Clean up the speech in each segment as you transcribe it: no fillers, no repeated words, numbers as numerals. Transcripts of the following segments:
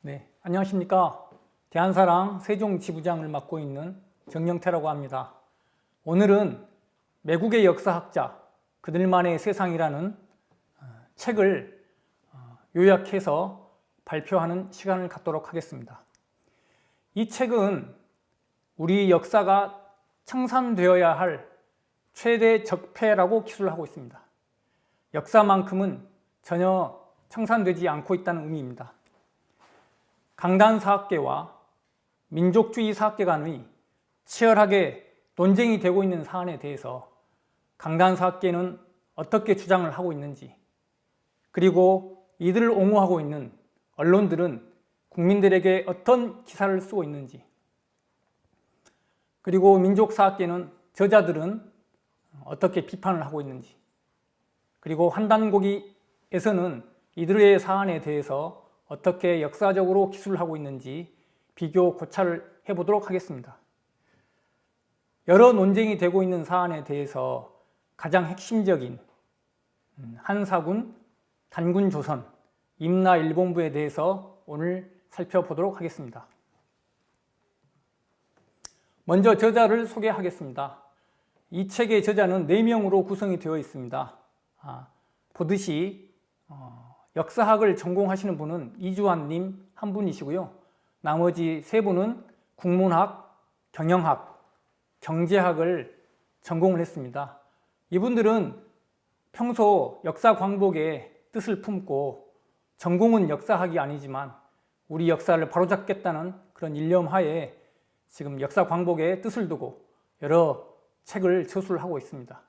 네, 안녕하십니까. 대한사랑 세종지부장을 맡고 있는 정영태라고 합니다. 오늘은 매국의 역사학자 그들만의 세상이라는 책을 요약해서 발표하는 시간을 갖도록 하겠습니다. 이 책은 우리 역사가 청산되어야 할 최대 적폐라고 기술하고 있습니다. 역사만큼은 전혀 청산되지 않고 있다는 의미입니다. 강단사학계와 민족주의 사학계 간의 치열하게 논쟁이 되고 있는 사안에 대해서 강단사학계는 어떻게 주장을 하고 있는지, 그리고 이들을 옹호하고 있는 언론들은 국민들에게 어떤 기사를 쓰고 있는지, 그리고 민족사학계는 저자들은 어떻게 비판을 하고 있는지, 그리고 환단고기에서는 이들의 사안에 대해서 어떻게 역사적으로 기술을 하고 있는지 비교 고찰을 해보도록 하겠습니다. 여러 논쟁이 되고 있는 사안에 대해서 가장 핵심적인 한사군, 단군조선, 임나일본부에 대해서 오늘 살펴보도록 하겠습니다. 먼저 저자를 소개하겠습니다. 이 책의 저자는 4명으로 구성이 되어 있습니다. 보듯이 역사학을 전공하시는 분은 이주환님 한 분이시고요. 나머지 3분은 국문학, 경영학, 경제학을 전공을 했습니다. 이분들은 평소 역사 광복의 뜻을 품고 전공은 역사학이 아니지만 우리 역사를 바로잡겠다는 그런 일념하에 지금 역사 광복의 뜻을 두고 여러 책을 저술을 하고 있습니다.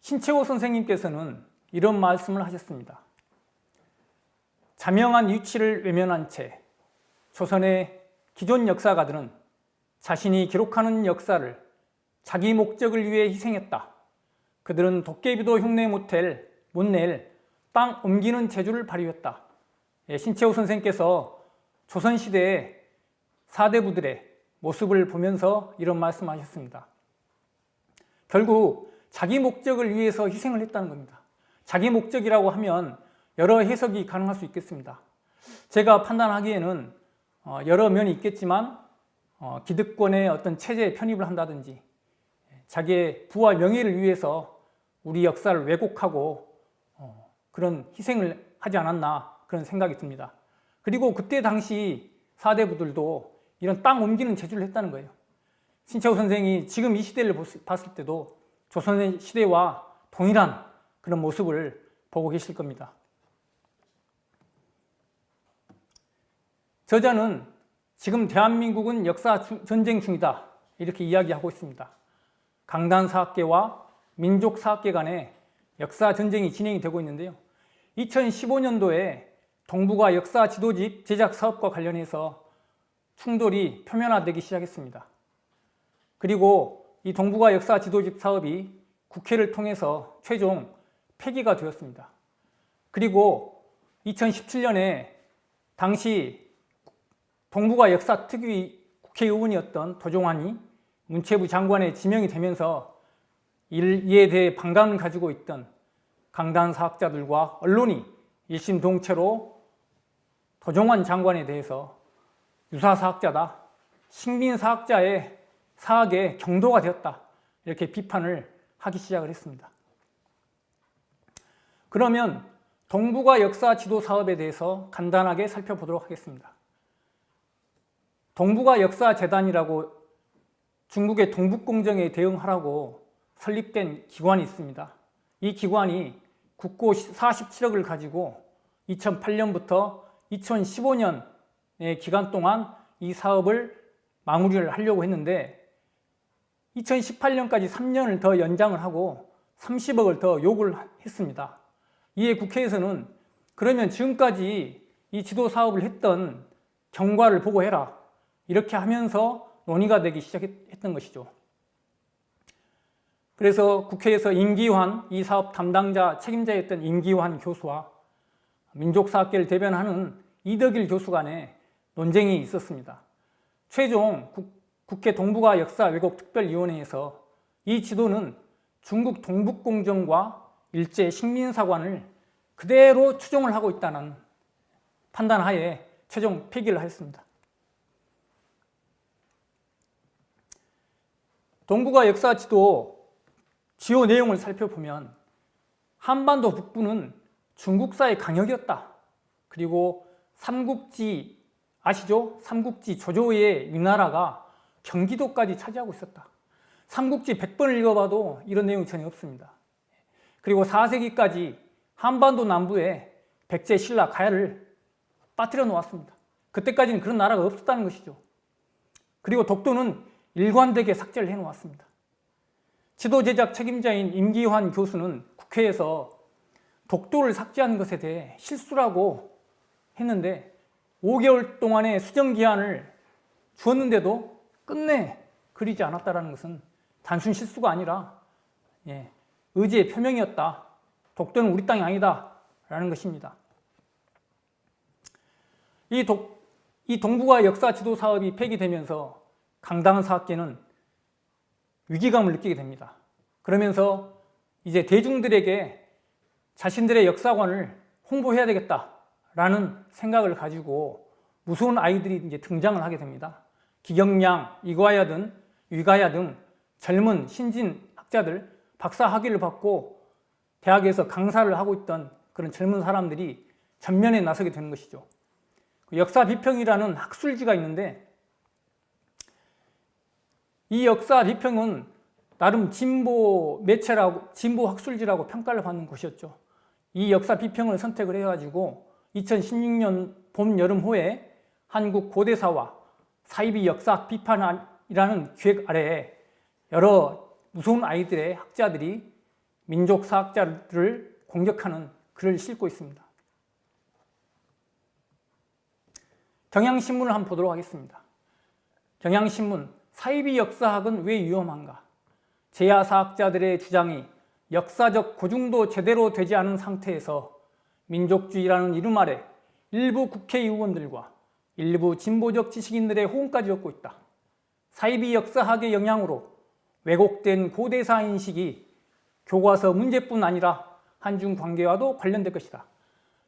신채호 선생님께서는 이런 말씀을 하셨습니다. 자명한 위치를 외면한 채 조선의 기존 역사가들은 자신이 기록하는 역사를 자기 목적을 위해 희생했다. 그들은 도깨비도 흉내 못 낼 땅 옮기는 재주를 발휘했다. 신채호 선생님께서 조선시대의 사대부들의 모습을 보면서 이런 말씀하셨습니다. 결국 자기 목적을 위해서 희생을 했다는 겁니다. 자기 목적이라고 하면 여러 해석이 가능할 수 있겠습니다. 제가 판단하기에는 여러 면이 있겠지만 기득권의 어떤 체제에 편입을 한다든지 자기의 부와 명예를 위해서 우리 역사를 왜곡하고 그런 희생을 하지 않았나 그런 생각이 듭니다. 그리고 그때 당시 사대부들도 이런 땅 옮기는 재주를 했다는 거예요. 신채호 선생이 지금 이 시대를 봤을 때도 조선의 시대와 동일한 그런 모습을 보고 계실 겁니다. 저자는 지금 대한민국은 역사 전쟁 중이다 이렇게 이야기하고 있습니다. 강단사학계와 민족사학계 간의 역사 전쟁이 진행이 되고 있는데요. 2015년도에 동북아 역사 지도집 제작 사업과 관련해서 충돌이 표면화되기 시작했습니다. 그리고 이 동북아 역사 지도집 사업이 국회를 통해서 최종 폐기가 되었습니다. 그리고 2017년에 당시 동북아 역사 특위 국회의원이었던 도종환이 문체부 장관에 지명이 되면서 이에 대해 반감을 가지고 있던 강단사학자들과 언론이 일심동체로 도종환 장관에 대해서 유사사학자다, 식민사학자의 사학의 경도가 되었다 이렇게 비판을 하기 시작을 했습니다. 그러면 동북아 역사 지도 사업에 대해서 간단하게 살펴보도록 하겠습니다. 동북아 역사 재단이라고 중국의 동북공정에 대응하라고 설립된 기관이 있습니다. 이 기관이 국고 47억을 가지고 2008년부터 2015년의 기간 동안 이 사업을 마무리를 하려고 했는데 2018년까지 3년을 더 연장을 하고 30억을 더 요구를 했습니다. 이에 국회에서는 그러면 지금까지 이 지도 사업을 했던 경과를 보고해라 이렇게 하면서 논의가 되기 시작했던 것이죠. 그래서 국회에서 임기환, 이 사업 담당자 책임자였던 임기환 교수와 민족사학계를 대변하는 이덕일 교수 간에 논쟁이 있었습니다. 최종 국회 동북아 역사 왜곡 특별위원회에서 이 지도는 중국 동북공정과 일제 식민사관을 그대로 추종을 하고 있다는 판단하에 최종 폐기를 하였습니다. 동북아 역사 지도 주요 내용을 살펴보면 한반도 북부는 중국사의 강역이었다. 그리고 삼국지 아시죠? 삼국지 조조의 위나라가 경기도까지 차지하고 있었다. 삼국지 100번을 읽어봐도 이런 내용이 전혀 없습니다. 그리고 4세기까지 한반도 남부에 백제, 신라, 가야를 빠뜨려 놓았습니다. 그때까지는 그런 나라가 없었다는 것이죠. 그리고 독도는 일관되게 삭제를 해놓았습니다. 지도 제작 책임자인 임기환 교수는 국회에서 독도를 삭제한 것에 대해 실수라고 했는데 5개월 동안의 수정기한을 주었는데도 끝내 그리지 않았다는 것은 단순 실수가 아니라 의지의 표명이었다. 독도는 우리 땅이 아니다 라는 것입니다. 이 동북아 역사 지도 사업이 폐기되면서 강당사학계는 위기감을 느끼게 됩니다. 그러면서 이제 대중들에게 자신들의 역사관을 홍보해야 되겠다라는 생각을 가지고 무서운 아이들이 이제 등장을 하게 됩니다. 기경량, 위가야 등 젊은 신진 학자들, 박사 학위를 받고 대학에서 강사를 하고 있던 그런 젊은 사람들이 전면에 나서게 되는 것이죠. 역사 비평이라는 학술지가 있는데 이 역사 비평은 나름 진보 매체라고, 진보 학술지라고 평가를 받는 곳이었죠. 이 역사 비평을 선택을 해가지고 2016년 봄, 여름 호에 한국 고대사와 사이비 역사 비판이라는 기획 아래에 여러 무서운 아이들의 학자들이 민족사학자들을 공격하는 글을 싣고 있습니다. 경향신문을 한번 보도록 하겠습니다. 경향신문, 사이비 역사학은 왜 위험한가? 제야사학자들의 주장이 역사적 고증도 제대로 되지 않은 상태에서 민족주의라는 이름 아래 일부 국회의원들과 일부 진보적 지식인들의 호응까지 얻고 있다. 사이비 역사학의 영향으로 왜곡된 고대사 인식이 교과서 문제뿐 아니라 한중 관계와도 관련될 것이다.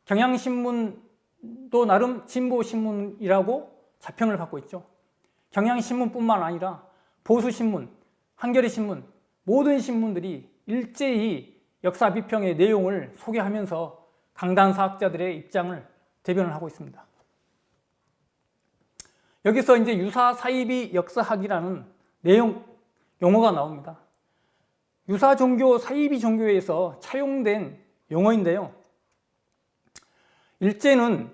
경향신문도 나름 진보신문이라고 자평을 받고 있죠. 경향신문뿐만 아니라 보수신문, 한겨레신문, 모든 신문들이 일제히 역사 비평의 내용을 소개하면서 강단사학자들의 입장을 대변을 하고 있습니다. 여기서 이제 유사 사이비 역사학이라는 용어가 나옵니다. 유사 종교, 사이비 종교에서 차용된 용어인데요. 일제는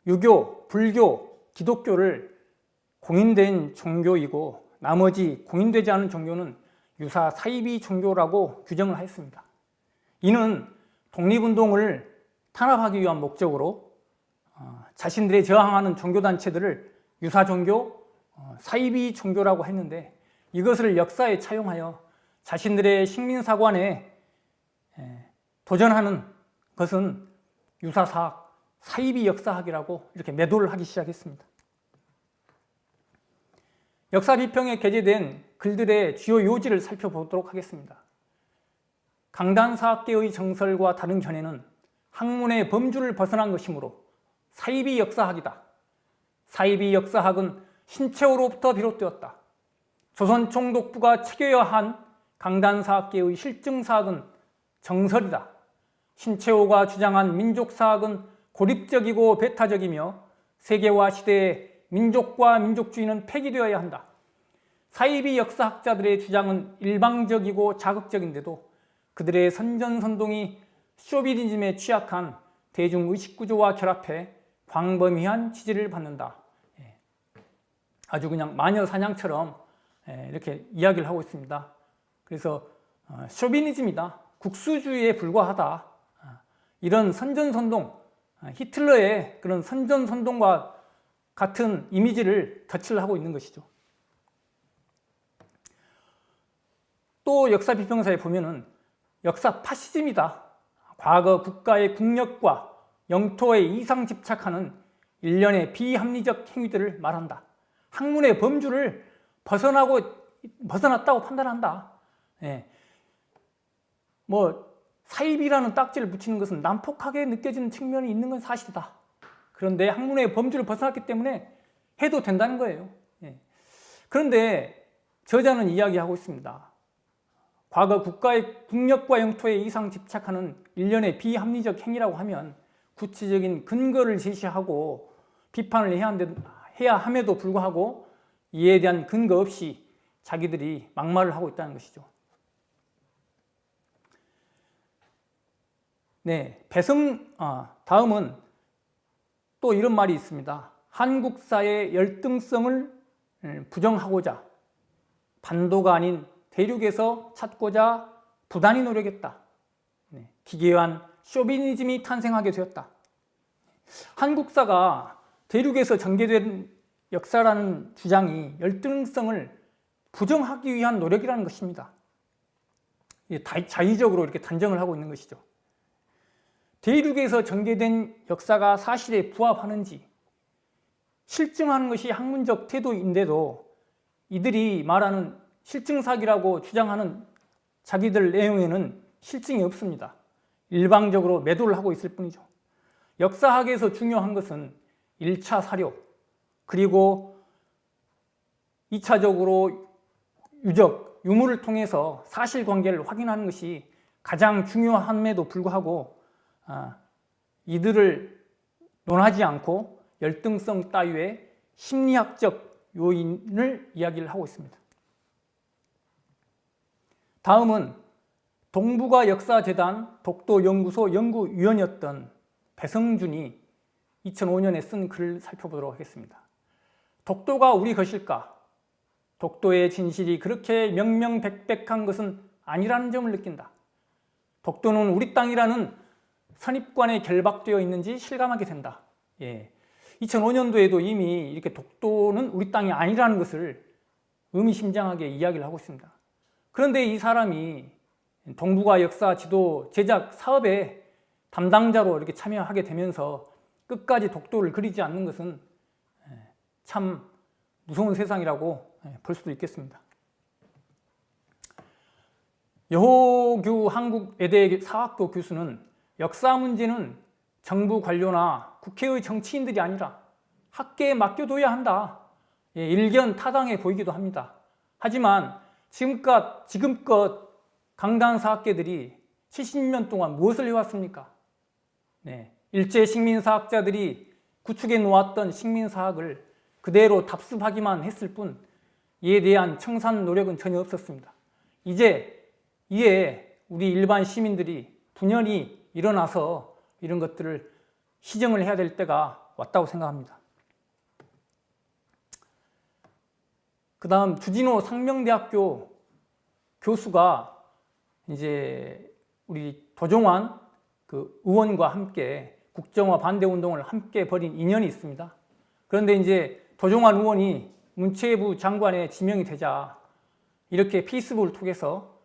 유교, 불교, 기독교를 공인된 종교이고 나머지 공인되지 않은 종교는 유사 사이비 종교라고 규정을 했습니다. 이는 독립운동을 탄압하기 위한 목적으로 자신들의 저항하는 종교단체들을 유사 종교, 사이비 종교라고 했는데 이것을 역사에 차용하여 자신들의 식민사관에 도전하는 것은 유사사학, 사이비 역사학이라고 이렇게 매도를 하기 시작했습니다. 역사 비평에 게재된 글들의 주요 요지를 살펴보도록 하겠습니다. 강단사학계의 정설과 다른 견해는 학문의 범주를 벗어난 것이므로 사이비 역사학이다. 사이비 역사학은 신채호로부터 비롯되었다. 조선 총독부가 체계해야 한 강단사학계의 실증사학은 정설이다. 신채호가 주장한 민족사학은 고립적이고 배타적이며 세계화 시대에 민족과 민족주의는 폐기되어야 한다. 사이비 역사학자들의 주장은 일방적이고 자극적인데도 그들의 선전선동이 쇼비니즘에 취약한 대중의식구조와 결합해 광범위한 지지를 받는다. 아주 그냥 마녀사냥처럼 이렇게 이야기를 하고 있습니다. 그래서 쇼비니즘이다. 국수주의에 불과하다. 이런 선전선동, 히틀러의 그런 선전선동과 같은 이미지를 덧칠 하고 있는 것이죠. 또 역사 비평사에 보면은 역사 파시즘이다. 과거 국가의 국력과 영토에 이상 집착하는 일련의 비합리적 행위들을 말한다. 학문의 범주를 벗어났다고 판단한다. 사입이라는 딱지를 붙이는 것은 난폭하게 느껴지는 측면이 있는 건 사실이다. 그런데 학문의 범주를 벗어났기 때문에 해도 된다는 거예요. 그런데 저자는 이야기하고 있습니다. 과거 국가의 국력과 영토에 이상 집착하는 일련의 비합리적 행위라고 하면 구체적인 근거를 제시하고 비판을 해야 함에도 불구하고 이에 대한 근거 없이 자기들이 막말을 하고 있다는 것이죠. 네, 다음은 또 이런 말이 있습니다. 한국사의 열등성을 부정하고자 반도가 아닌 대륙에서 찾고자 부단히 노력했다. 기괴한 쇼비니즘이 탄생하게 되었다. 한국사가 대륙에서 전개된 역사라는 주장이 열등성을 부정하기 위한 노력이라는 것입니다. 자의적으로 이렇게 단정을 하고 있는 것이죠. 대륙에서 전개된 역사가 사실에 부합하는지 실증하는 것이 학문적 태도인데도 이들이 말하는 실증사기라고 주장하는 자기들 내용에는 실증이 없습니다. 일방적으로 매도를 하고 있을 뿐이죠. 역사학에서 중요한 것은 1차 사료, 그리고 2차적으로 유물을 통해서 사실관계를 확인하는 것이 가장 중요함에도 불구하고 이들을 논하지 않고 열등성 따위의 심리학적 요인을 이야기를 하고 있습니다. 다음은 동북아 역사재단 독도연구소 연구위원이었던 배성준이 2005년에 쓴 글을 살펴보도록 하겠습니다. 독도가 우리 것일까? 독도의 진실이 그렇게 명명백백한 것은 아니라는 점을 느낀다. 독도는 우리 땅이라는 선입관에 결박되어 있는지 실감하게 된다. 2005년도에도 이미 이렇게 독도는 우리 땅이 아니라는 것을 의미심장하게 이야기를 하고 있습니다. 그런데 이 사람이 동북아 역사 지도 제작 사업에 담당자로 이렇게 참여하게 되면서 끝까지 독도를 그리지 않는 것은 참 무서운 세상이라고 볼 수도 있겠습니다. 여호규 한국외대 사학부 교수는 역사 문제는 정부 관료나 국회의 정치인들이 아니라 학계에 맡겨둬야 한다. 일견타당해 보이기도 합니다. 하지만 지금껏 강단사학계들이 70년 동안 무엇을 해왔습니까? 일제 식민사학자들이 구축해 놓았던 식민사학을 그대로 답습하기만 했을 뿐 이에 대한 청산 노력은 전혀 없었습니다. 이에 우리 일반 시민들이 분연히 일어나서 이런 것들을 시정을 해야 될 때가 왔다고 생각합니다. 그 다음 주진호 상명대학교 교수가 이제 우리 도종환 의원과 함께 국정화 반대 운동을 함께 벌인 인연이 있습니다. 그런데 이제 도종환 의원이 문체부 장관에 지명이 되자 이렇게 페이스북을 통해서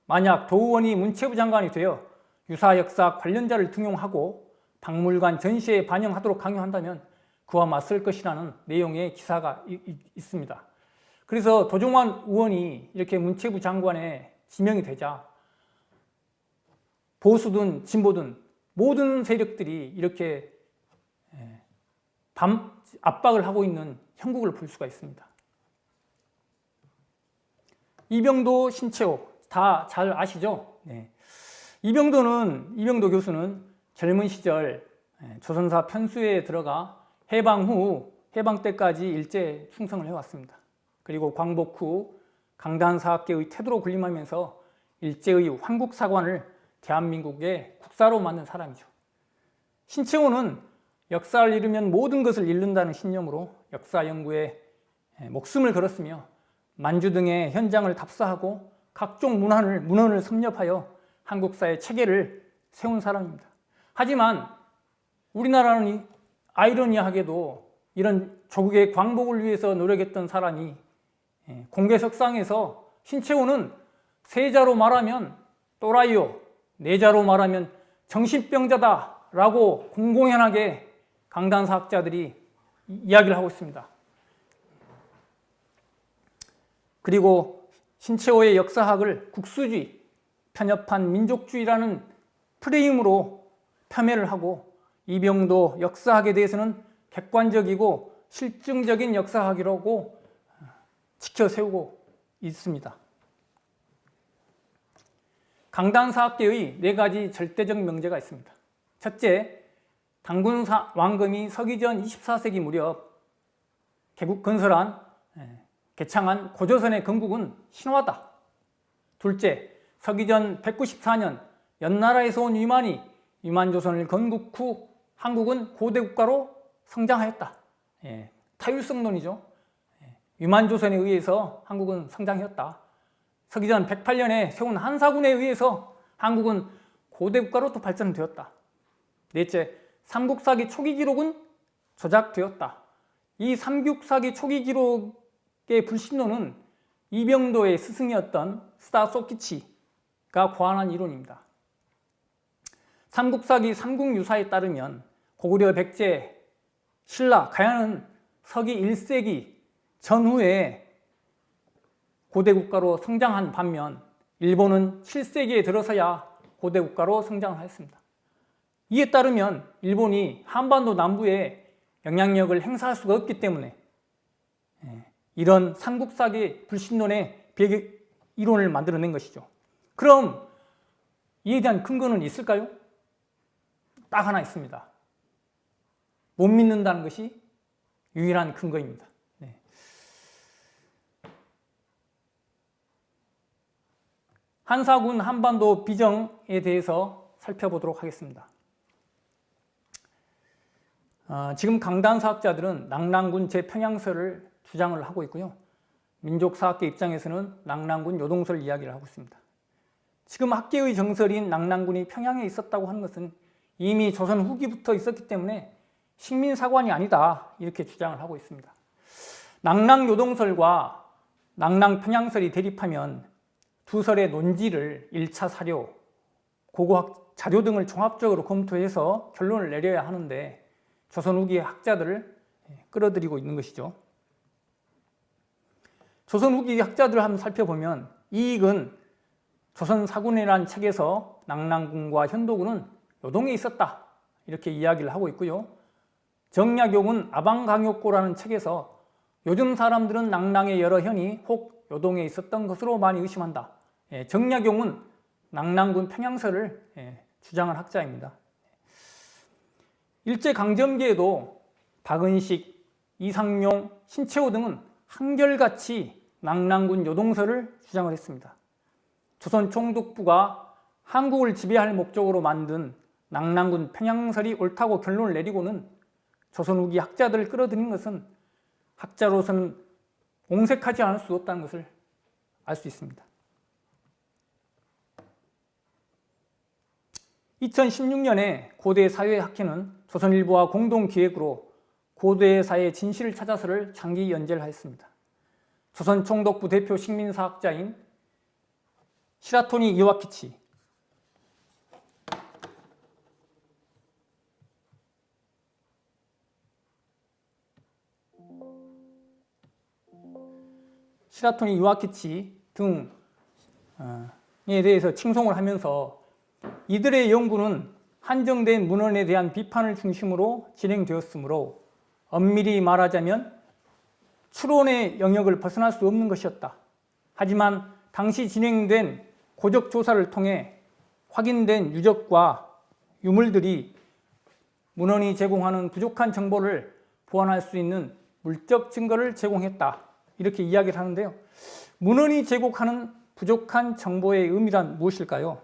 만약 도 의원이 문체부 장관이 되어 유사 역사 관련자를 등용하고 박물관 전시에 반영하도록 강요한다면 그와 맞설 것이라는 내용의 기사가 있습니다. 그래서 도종환 의원이 이렇게 문체부 장관에 지명이 되자 보수든 진보든 모든 세력들이 이렇게 압박을 하고 있는 형국을 볼 수가 있습니다. 이병도, 신채옥 다 잘 아시죠? 이병도 교수는 젊은 시절 조선사 편수에 들어가 해방 때까지 일제에 충성을 해왔습니다. 그리고 광복 후 강단사학계의 태도로 군림하면서 일제의 황국사관을 대한민국의 국사로 만든 사람이죠. 신채호는 역사를 잃으면 모든 것을 잃는다는 신념으로 역사 연구에 목숨을 걸었으며 만주 등의 현장을 답사하고 각종 문헌을 섭렵하여 한국사의 체계를 세운 사람입니다. 하지만 우리나라는 아이러니하게도 이런 조국의 광복을 위해서 노력했던 사람이 공개석상에서 신채호는 세자로 말하면 또라이요, 내자로 말하면 정신병자다라고 공공연하게 강단사학자들이 이야기를 하고 있습니다. 그리고 신채호의 역사학을 국수주의, 편협한 민족주의라는 프레임으로 폄훼를 하고 이병도 역사학에 대해서는 객관적이고 실증적인 역사학이라고 지켜세우고 있습니다. 강단사학계의 4가지 절대적 명제가 있습니다. 첫째, 당군 왕금이 서기전 24세기 무렵 개창한 고조선의 건국은 신화다. 둘째, 서기전 194년 연나라에서 온 위만이 위만조선을 건국 후 한국은 고대국가로 성장하였다. 타율성론이죠. 위만조선에 의해서 한국은 성장하였다. 서기전 108년에 세운 한사군에 의해서 한국은 고대국가로 또 발전되었다. 넷째, 삼국사기 초기 기록은 조작되었다. 이 삼국사기 초기 기록의 불신론은 이병도의 스승이었던 스다 소키치가 고안한 이론입니다. 삼국사기 삼국유사에 따르면 고구려 백제, 신라, 가야는 서기 1세기 전후에 고대국가로 성장한 반면 일본은 7세기에 들어서야 고대국가로 성장하였습니다. 이에 따르면 일본이 한반도 남부에 영향력을 행사할 수가 없기 때문에 이런 삼국사기 불신론의 배경 이론을 만들어낸 것이죠. 그럼 이에 대한 근거는 있을까요? 딱 하나 있습니다. 못 믿는다는 것이 유일한 근거입니다. 한사군 한반도 비정에 대해서 살펴보도록 하겠습니다. 지금 강단사학자들은 낙랑군 제평양설을 주장을 하고 있고요. 민족사학계 입장에서는 낙랑군 요동설 이야기를 하고 있습니다. 지금 학계의 정설인 낙랑군이 평양에 있었다고 하는 것은 이미 조선 후기부터 있었기 때문에 식민사관이 아니다 이렇게 주장을 하고 있습니다. 낙랑 요동설과 낙랑 평양설이 대립하면 두 설의 논지를 1차 사료, 고고학 자료 등을 종합적으로 검토해서 결론을 내려야 하는데 조선 후기의 학자들을 끌어들이고 있는 것이죠. 조선 후기 학자들을 한번 살펴보면 이익은 조선사군이라는 책에서 낙랑군과 현도군은 요동에 있었다 이렇게 이야기를 하고 있고요. 정약용은 아방강역고라는 책에서 요즘 사람들은 낙랑의 여러 현이 혹 요동에 있었던 것으로 많이 의심한다. 정약용은 낙랑군 평양설을 주장한 학자입니다. 일제강점기에도 박은식, 이상용, 신채호 등은 한결같이 낙랑군 요동설을 주장을 했습니다. 조선 총독부가 한국을 지배할 목적으로 만든 낙랑군 평양설이 옳다고 결론을 내리고는 조선 후기 학자들을 끌어들인 것은 학자로서는 옹색하지 않을 수 없다는 것을 알 수 있습니다. 2016년에 고대사회학회는 조선일보와 공동기획으로 고대사의 진실을 찾아서를 장기 연재를 하였습니다. 조선 총독부 대표 식민사학자인 시라토니 이와키치, 등에 대해서 칭송을 하면서 이들의 연구는 한정된 문헌에 대한 비판을 중심으로 진행되었으므로 엄밀히 말하자면 추론의 영역을 벗어날 수 없는 것이었다. 하지만 당시 진행된 고적 조사를 통해 확인된 유적과 유물들이 문헌이 제공하는 부족한 정보를 보완할 수 있는 물적 증거를 제공했다. 이렇게 이야기를 하는데요. 문헌이 제공하는 부족한 정보의 의미란 무엇일까요?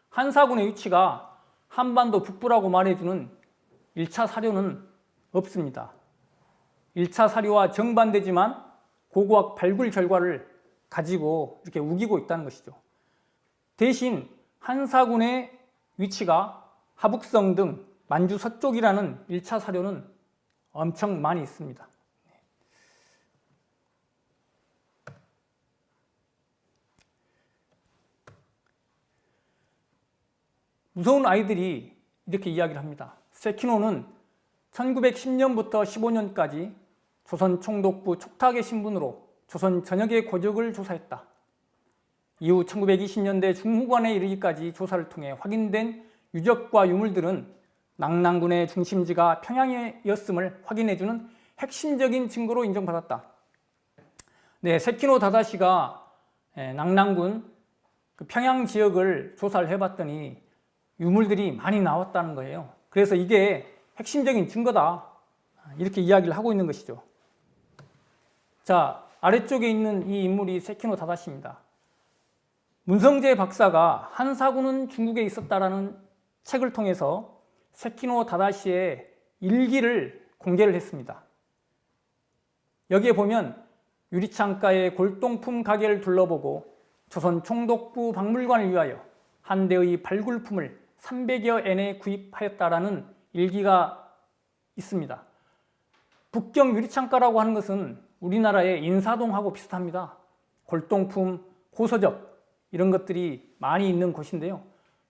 한사군의 위치가 한반도 북부라고 말해주는 1차 사료는 없습니다. 1차 사료와 정반대지만 고고학 발굴 결과를 가지고 이렇게 우기고 있다는 것이죠. 대신 한사군의 위치가 하북성 등 만주 서쪽이라는 1차 사료는 엄청 많이 있습니다. 무서운 아이들이 이렇게 이야기를 합니다. 세키노는 1910년부터 15년까지 조선 총독부 촉탁의 신분으로 조선 전역의 고적을 조사했다. 이후 1920년대 중후반에 이르기까지 조사를 통해 확인된 유적과 유물들은 낙랑군의 중심지가 평양이었음을 확인해주는 핵심적인 증거로 인정받았다. 네, 세키노 다다시가 낙랑군 그 평양 지역을 조사를 해봤더니 유물들이 많이 나왔다는 거예요. 그래서 이게 핵심적인 증거다, 이렇게 이야기를 하고 있는 것이죠. 자, 아래쪽에 있는 이 인물이 세키노 다다시입니다. 문성재 박사가 한사군은 중국에 있었다라는 책을 통해서 세키노 다다시의 일기를 공개를 했습니다. 여기에 보면 유리창가의 골동품 가게를 둘러보고 조선 총독부 박물관을 위하여 한 대의 발굴품을 300여 엔에 구입하였다라는 일기가 있습니다. 북경 유리창가라고 하는 것은 우리나라의 인사동하고 비슷합니다. 골동품, 고서적 이런 것들이 많이 있는 곳인데요.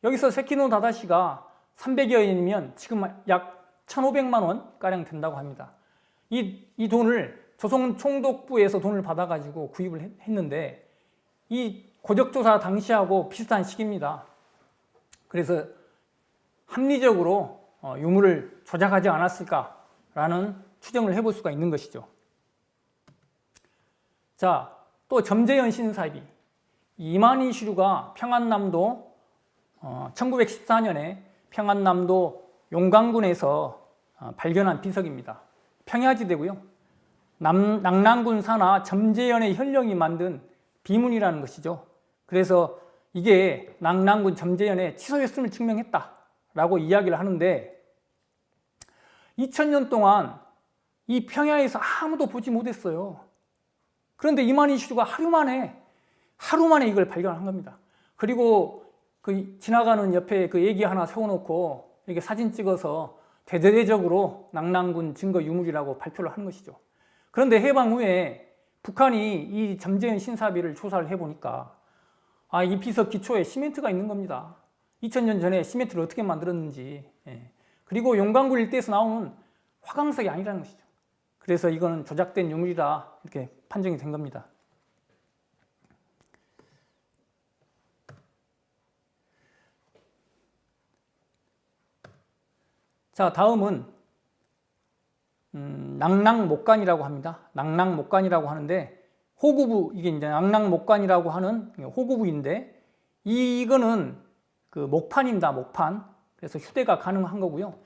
여기서 세키노 다다시가 300여 엔이면 지금 약 1,500만 원가량 된다고 합니다. 이 돈을 조선 총독부에서 돈을 받아가지고 구입을 했는데 이 고적조사 당시하고 비슷한 시기입니다. 그래서 합리적으로 유물을 조작하지 않았을까라는 추정을 해볼 수가 있는 것이죠. 자, 또 점재현 신사비 이만희 시류가 평안남도 1914년에 평안남도 용강군에서 발견한 비석입니다. 평야지대고요. 낙랑군 산하 점재현의 현령이 만든 비문이라는 것이죠. 그래서 이게 낙랑군 점재현의 치소였음을 증명했다라고 이야기를 하는데 2000년 동안 이 평야에서 아무도 보지 못했어요. 그런데 이만희 시류가 하루 만에 이걸 발견한 겁니다. 그리고 그 지나가는 옆에 그 애기 하나 세워놓고 이렇게 사진 찍어서 대대적으로 낙랑군 증거 유물이라고 발표를 하는 것이죠. 그런데 해방 후에 북한이 이 점재현 신사비를 조사를 해보니까 이 비석 기초에 시멘트가 있는 겁니다. 2000년 전에 시멘트를 어떻게 만들었는지, 그리고 용강군 일대에서 나오는 화강석이 아니라는 것이죠. 그래서 이거는 조작된 유물이다, 이렇게 판정이 된 겁니다. 자, 다음은 낙랑목간이라고 합니다. 낙랑목간이라고 하는데 호구부, 이게 이제 낙랑목간이라고 하는 호구부인데 이거는 그 목판입니다. 목판. 그래서 휴대가 가능한 거고요.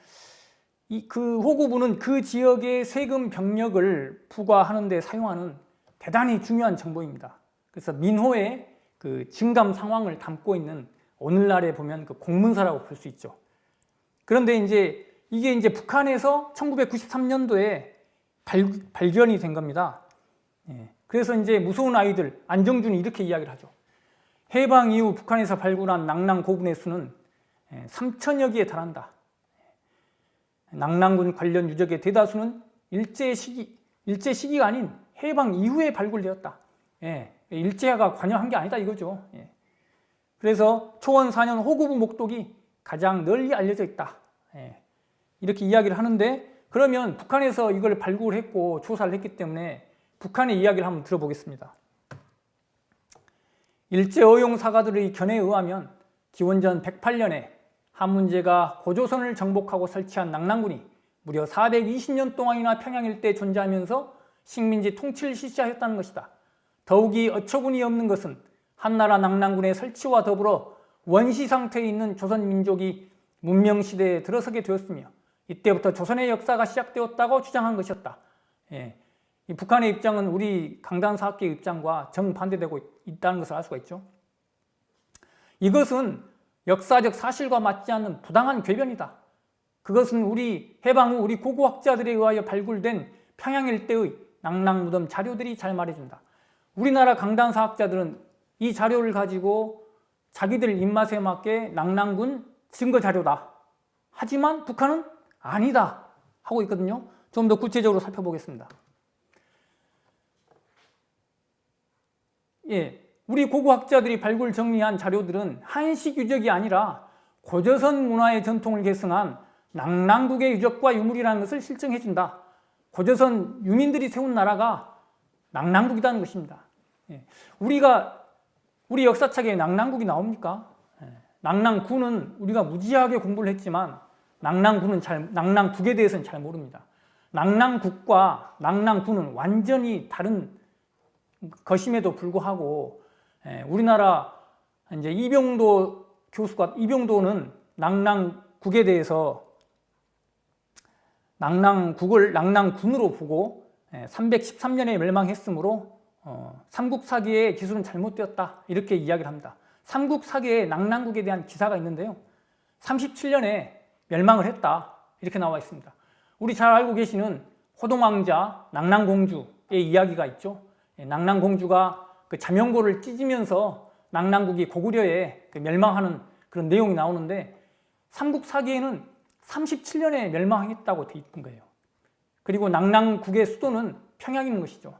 그 호구부는 그 지역의 세금 병력을 부과하는 데 사용하는 대단히 중요한 정보입니다. 그래서 민호의 그 증감 상황을 담고 있는 오늘날에 보면 그 공문서라고 볼 수 있죠. 그런데 이게 이제 북한에서 1993년도에 발견이 된 겁니다. 그래서 이제 무서운 아이들, 안정준이 이렇게 이야기를 하죠. 해방 이후 북한에서 발굴한 낙랑 고분의 수는 3천여 개에 달한다. 낙랑군 관련 유적의 대다수는 일제 시기가 아닌 해방 이후에 발굴되었다. 일제가 관여한 게 아니다 이거죠. 그래서 초원 4년 호구부 목독이 가장 널리 알려져 있다. 이렇게 이야기를 하는데, 그러면 북한에서 이걸 발굴했고 조사를 했기 때문에 북한의 이야기를 한번 들어보겠습니다. 일제 어용 사가들의 견해에 의하면 기원전 108년에 한문제가 고조선을 정복하고 설치한 낙랑군이 무려 420년 동안이나 평양 일대에 존재하면서 식민지 통치를 실시하였다는 것이다. 더욱이 어처구니 없는 것은 한나라 낙랑군의 설치와 더불어 원시 상태에 있는 조선 민족이 문명시대에 들어서게 되었으며 이때부터 조선의 역사가 시작되었다고 주장한 것이었다. 이 북한의 입장은 우리 강단사학계의 입장과 정반대되고 있다는 것을 알 수가 있죠. 이것은 역사적 사실과 맞지 않는 부당한 궤변이다. 그것은 우리 해방 후 우리 고고학자들에 의하여 발굴된 평양 일대의 낙랑무덤 자료들이 잘 말해준다. 우리나라 강단사학자들은 이 자료를 가지고 자기들 입맛에 맞게 낙랑군 증거 자료다. 하지만 북한은 아니다 하고 있거든요. 좀 더 구체적으로 살펴보겠습니다. 우리 고고학자들이 발굴 정리한 자료들은 한식 유적이 아니라 고조선 문화의 전통을 계승한 낙랑국의 유적과 유물이라는 것을 실증해준다. 고조선 유민들이 세운 나라가 낙랑국이라는 것입니다. 우리 역사책에 낙랑국이 나옵니까? 낙랑군은 우리가 무지하게 공부를 했지만 낙랑국에 대해서는 잘 모릅니다. 낙랑국과 낙랑군은 완전히 다른 것임에도 불구하고 우리나라 이제 이병도는 낙랑국에 대해서 낙랑국을 낙랑군으로 보고 313년에 멸망했으므로 삼국사기의 기술은 잘못되었다 이렇게 이야기를 합니다. 삼국사기에 낙랑국에 대한 기사가 있는데요. 37년에 멸망을 했다 이렇게 나와 있습니다. 우리 잘 알고 계시는 호동왕자 낙랑공주의 이야기가 있죠. 낙랑공주가 그 자명고를 찢으면서 낙랑국이 고구려에 멸망하는 그런 내용이 나오는데 삼국사기에는 37년에 멸망했다고 돼 있는 거예요. 그리고 낙랑국의 수도는 평양인 것이죠.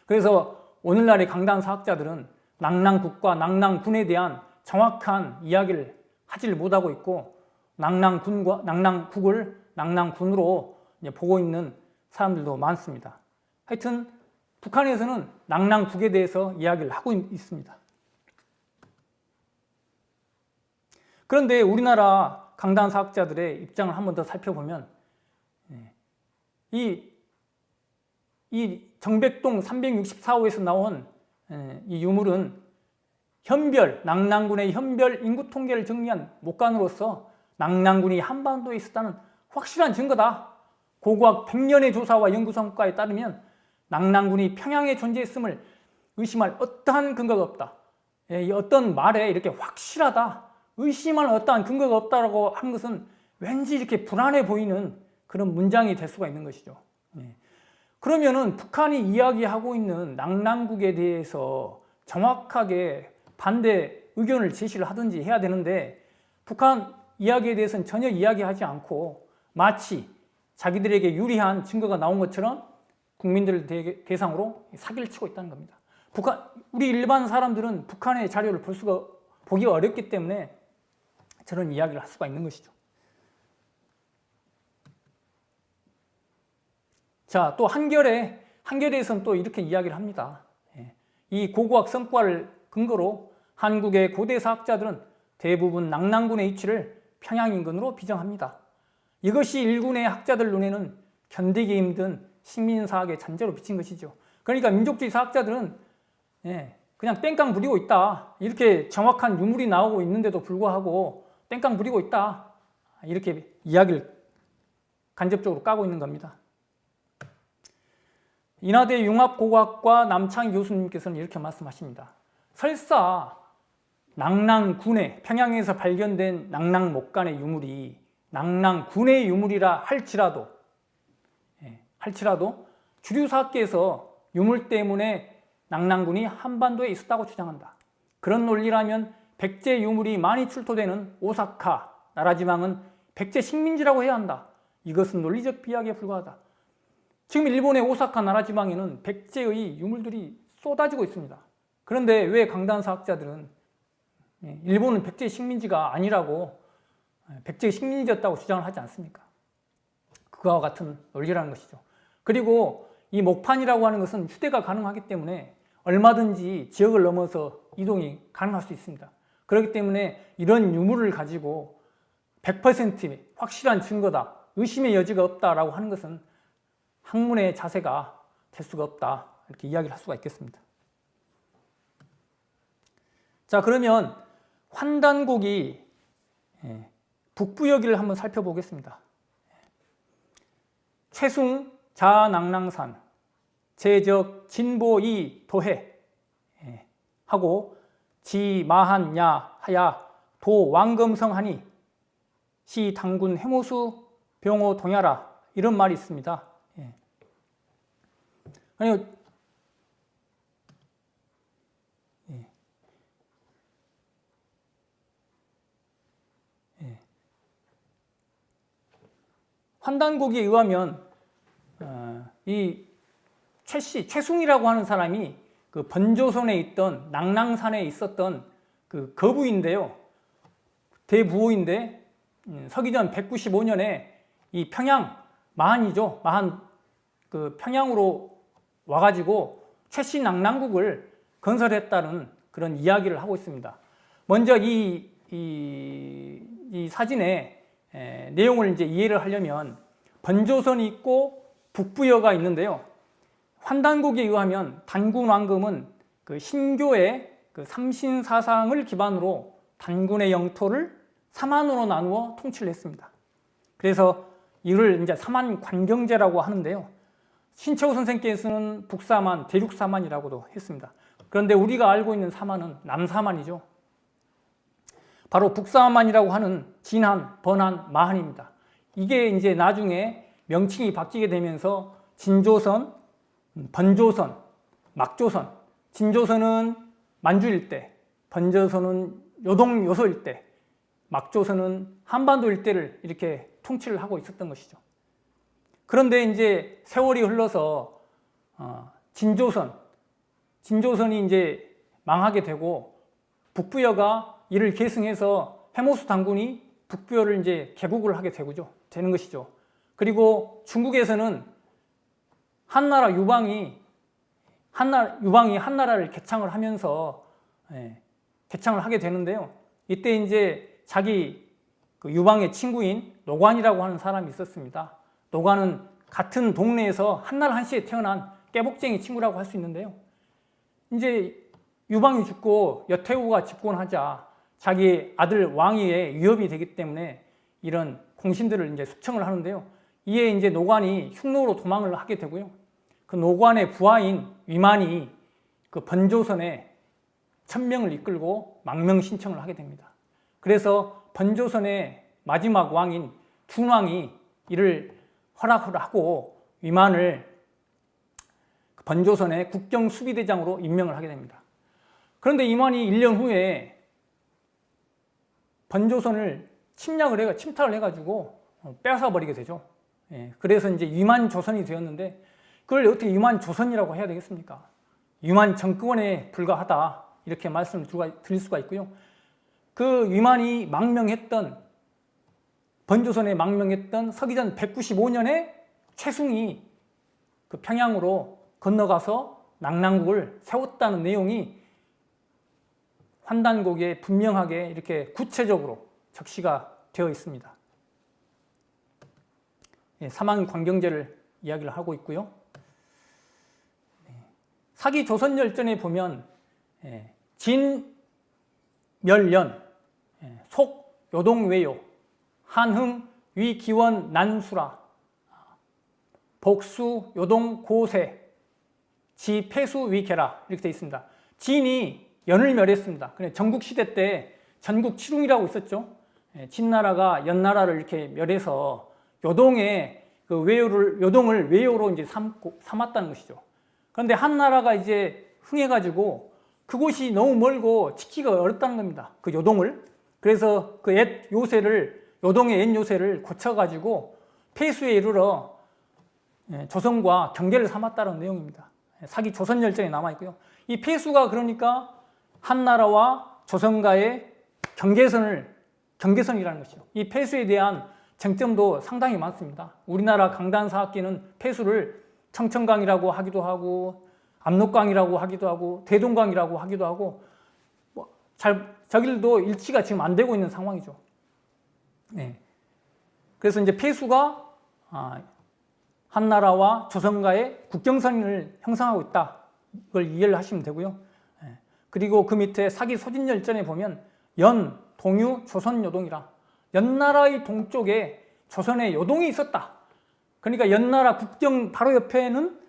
그래서 오늘날의 강단사학자들은 낙랑국과 낙랑군에 대한 정확한 이야기를 하지를 못하고 있고 낙랑국을 낙랑군으로 보고 있는 사람들도 많습니다. 하여튼 북한에서는 낙랑국에 대해서 이야기를 하고 있습니다. 그런데 우리나라 강단사학자들의 입장을 한 번 더 살펴보면 이 정백동 364호에서 나온 이 유물은 낙랑군의 현별 인구 통계를 정리한 목간으로서 낙랑군이 한반도에 있었다는 확실한 증거다. 고고학 100년의 조사와 연구 성과에 따르면 낙랑군이 평양에 존재했음을 의심할 어떠한 근거가 없다. 어떤 말에 이렇게 확실하다, 의심할 어떠한 근거가 없다라고 한 것은 왠지 이렇게 불안해 보이는 그런 문장이 될 수가 있는 것이죠. 그러면은 북한이 이야기하고 있는 낙랑국에 대해서 정확하게 반대 의견을 제시를 하든지 해야 되는데 북한 이야기에 대해서는 전혀 이야기하지 않고 마치 자기들에게 유리한 증거가 나온 것처럼 국민들을 대상으로 사기를 치고 있다는 겁니다. 우리 일반 사람들은 북한의 자료를 보기가 어렵기 때문에 저런 이야기를 할 수가 있는 것이죠. 자, 또 한겨레에서는 또 이렇게 이야기를 합니다. 이 고고학 성과를 근거로 한국의 고대 사학자들은 대부분 낙랑군의 위치를 평양 인근으로 비정합니다. 이것이 일군의 학자들 눈에는 견디기 힘든 식민사학의 잔재로 비친 것이죠. 그러니까 민족주의 사학자들은 그냥 땡깡 부리고 있다. 이렇게 정확한 유물이 나오고 있는데도 불구하고 땡깡 부리고 있다. 이렇게 이야기를 간접적으로 까고 있는 겁니다. 인하대 융합고고학과 남창희 교수님께서는 이렇게 말씀하십니다. 설사 낙랑군의 평양에서 발견된 낙랑목간의 유물이 낙랑군의 유물이라 할지라도 주류사학계에서 유물 때문에 낙랑군이 한반도에 있었다고 주장한다. 그런 논리라면 백제 유물이 많이 출토되는 오사카 나라지방은 백제 식민지라고 해야 한다. 이것은 논리적 비약에 불과하다. 지금 일본의 오사카 나라지방에는 백제의 유물들이 쏟아지고 있습니다. 그런데 왜 강단사학자들은 일본은 백제 식민지가 아니라고 백제 식민지였다고 주장을 하지 않습니까? 그와 같은 논리라는 것이죠. 그리고 이 목판이라고 하는 것은 휴대가 가능하기 때문에 얼마든지 지역을 넘어서 이동이 가능할 수 있습니다. 그렇기 때문에 이런 유물을 가지고 100% 확실한 증거다, 의심의 여지가 없다라고 하는 것은 학문의 자세가 될 수가 없다, 이렇게 이야기를 할 수가 있겠습니다. 자, 그러면 환단곡이 북부여기를 한번 살펴보겠습니다. 최숭 자낙랑산 제적 진보이 도해 하고 지마한야 하야 도왕검성하니 시 당군 해모수 병호 동야라, 이런 말이 있습니다. 아니, 환단곡에 의하면 이 최숭이라고 하는 사람이 그 번조선에 있던 낙랑산에 있었던 그 거부인데요, 대부호인데 서기전 195년에 이 평양 마한이죠. 마한 그 평양으로 와가지고 최씨 낙랑국을 건설했다는 그런 이야기를 하고 있습니다. 먼저 이 사진의 내용을 이제 이해를 하려면 번조선이 있고 북부여가 있는데요. 환단곡에 의하면 단군 왕금은 그 신교의 그 삼신사상을 기반으로 단군의 영토를 삼한으로 나누어 통치를 했습니다. 그래서 이를 이제 삼한관경제라고 하는데요. 신채호 선생께서는 북사만, 대륙사만이라고도 했습니다. 그런데 우리가 알고 있는 사만은 남사만이죠. 바로 북사만이라고 하는 진한, 번한, 마한입니다. 이게 이제 나중에 명칭이 바뀌게 되면서 진조선, 번조선, 막조선, 진조선은 만주 일대, 번조선은 요동 요소 일대, 막조선은 한반도 일대를 이렇게 통치를 하고 있었던 것이죠. 그런데 이제 세월이 흘러서 진조선이 이제 망하게 되고 북부여가 이를 계승해서 해모수 당군이 북부여를 이제 개국을 하게 되는 것이죠. 그리고 중국에서는 한나라 유방이 한나라를 개창을 하면서 개창을 하게 되는데요. 이때 이제 자기 그 유방의 친구인 노관이라고 하는 사람이 있었습니다. 노관은 같은 동네에서 한날 한시에 태어난 깨복쟁이 친구라고 할 수 있는데요. 이제 유방이 죽고 여태후가 집권하자 자기 아들 왕위에 위협이 되기 때문에 이런 공신들을 이제 숙청을 하는데요. 이에 이제 노관이 흉노로 도망을 하게 되고요. 그 노관의 부하인 위만이 그 번조선에 천명을 이끌고 망명 신청을 하게 됩니다. 그래서 번조선의 마지막 왕인 둔왕이 이를 허락을 하고 위만을 번조선의 국경수비대장으로 임명을 하게 됩니다. 그런데 위만이 1년 후에 번조선을 침탈을 해가지고 뺏어버리게 되죠. 그래서 이제 위만조선이 되었는데 그걸 어떻게 위만조선이라고 해야 되겠습니까? 위만 정권에 불과하다 이렇게 말씀을 드릴 수가 있고요. 그 위만이 번조선에 망명했던 서기전 195년에 최숭이 그 평양으로 건너가서 낙랑국을 세웠다는 내용이 환단곡에 분명하게 이렇게 구체적으로 적시가 되어 있습니다. 삼한관경제를 이야기를 하고 있고요. 사기조선열전에 보면 진멸련, 속요동외요, 한흥 위기원 난수라, 복수 요동 고세, 지폐수 위계라 이렇게 되어 있습니다. 진이 연을 멸했습니다. 전국시대 때 전국칠웅이라고 있었죠. 진나라가 연나라를 이렇게 멸해서 요동의 그 요동을 외요로 이제 삼았다는 것이죠. 그런데 한나라가 이제 흥해가지고 그곳이 너무 멀고 지키기가 어렵다는 겁니다. 그 요동을. 그래서 그 요동의 옛 요새를 고쳐가지고 폐수에 이르러 조선과 경계를 삼았다는 내용입니다. 사기 조선열전에 남아있고요. 이 폐수가 그러니까 한나라와 조선과의 경계선이라는 것이죠. 이 폐수에 대한 쟁점도 상당히 많습니다. 우리나라 강단사학계는 폐수를 청천강이라고 하기도 하고 압록강이라고 하기도 하고 대동강이라고 하기도 하고 저길도 일치가 지금 안 되고 있는 상황이죠. 그래서 이제 폐수가 한나라와 조선과의 국경선을 형성하고 있다. 이걸 이해를 하시면 되고요. 그리고 그 밑에 사기 소진열전에 보면 연, 동유, 조선 요동이라 연나라의 동쪽에 조선의 요동이 있었다. 그러니까 연나라 국경 바로 옆에는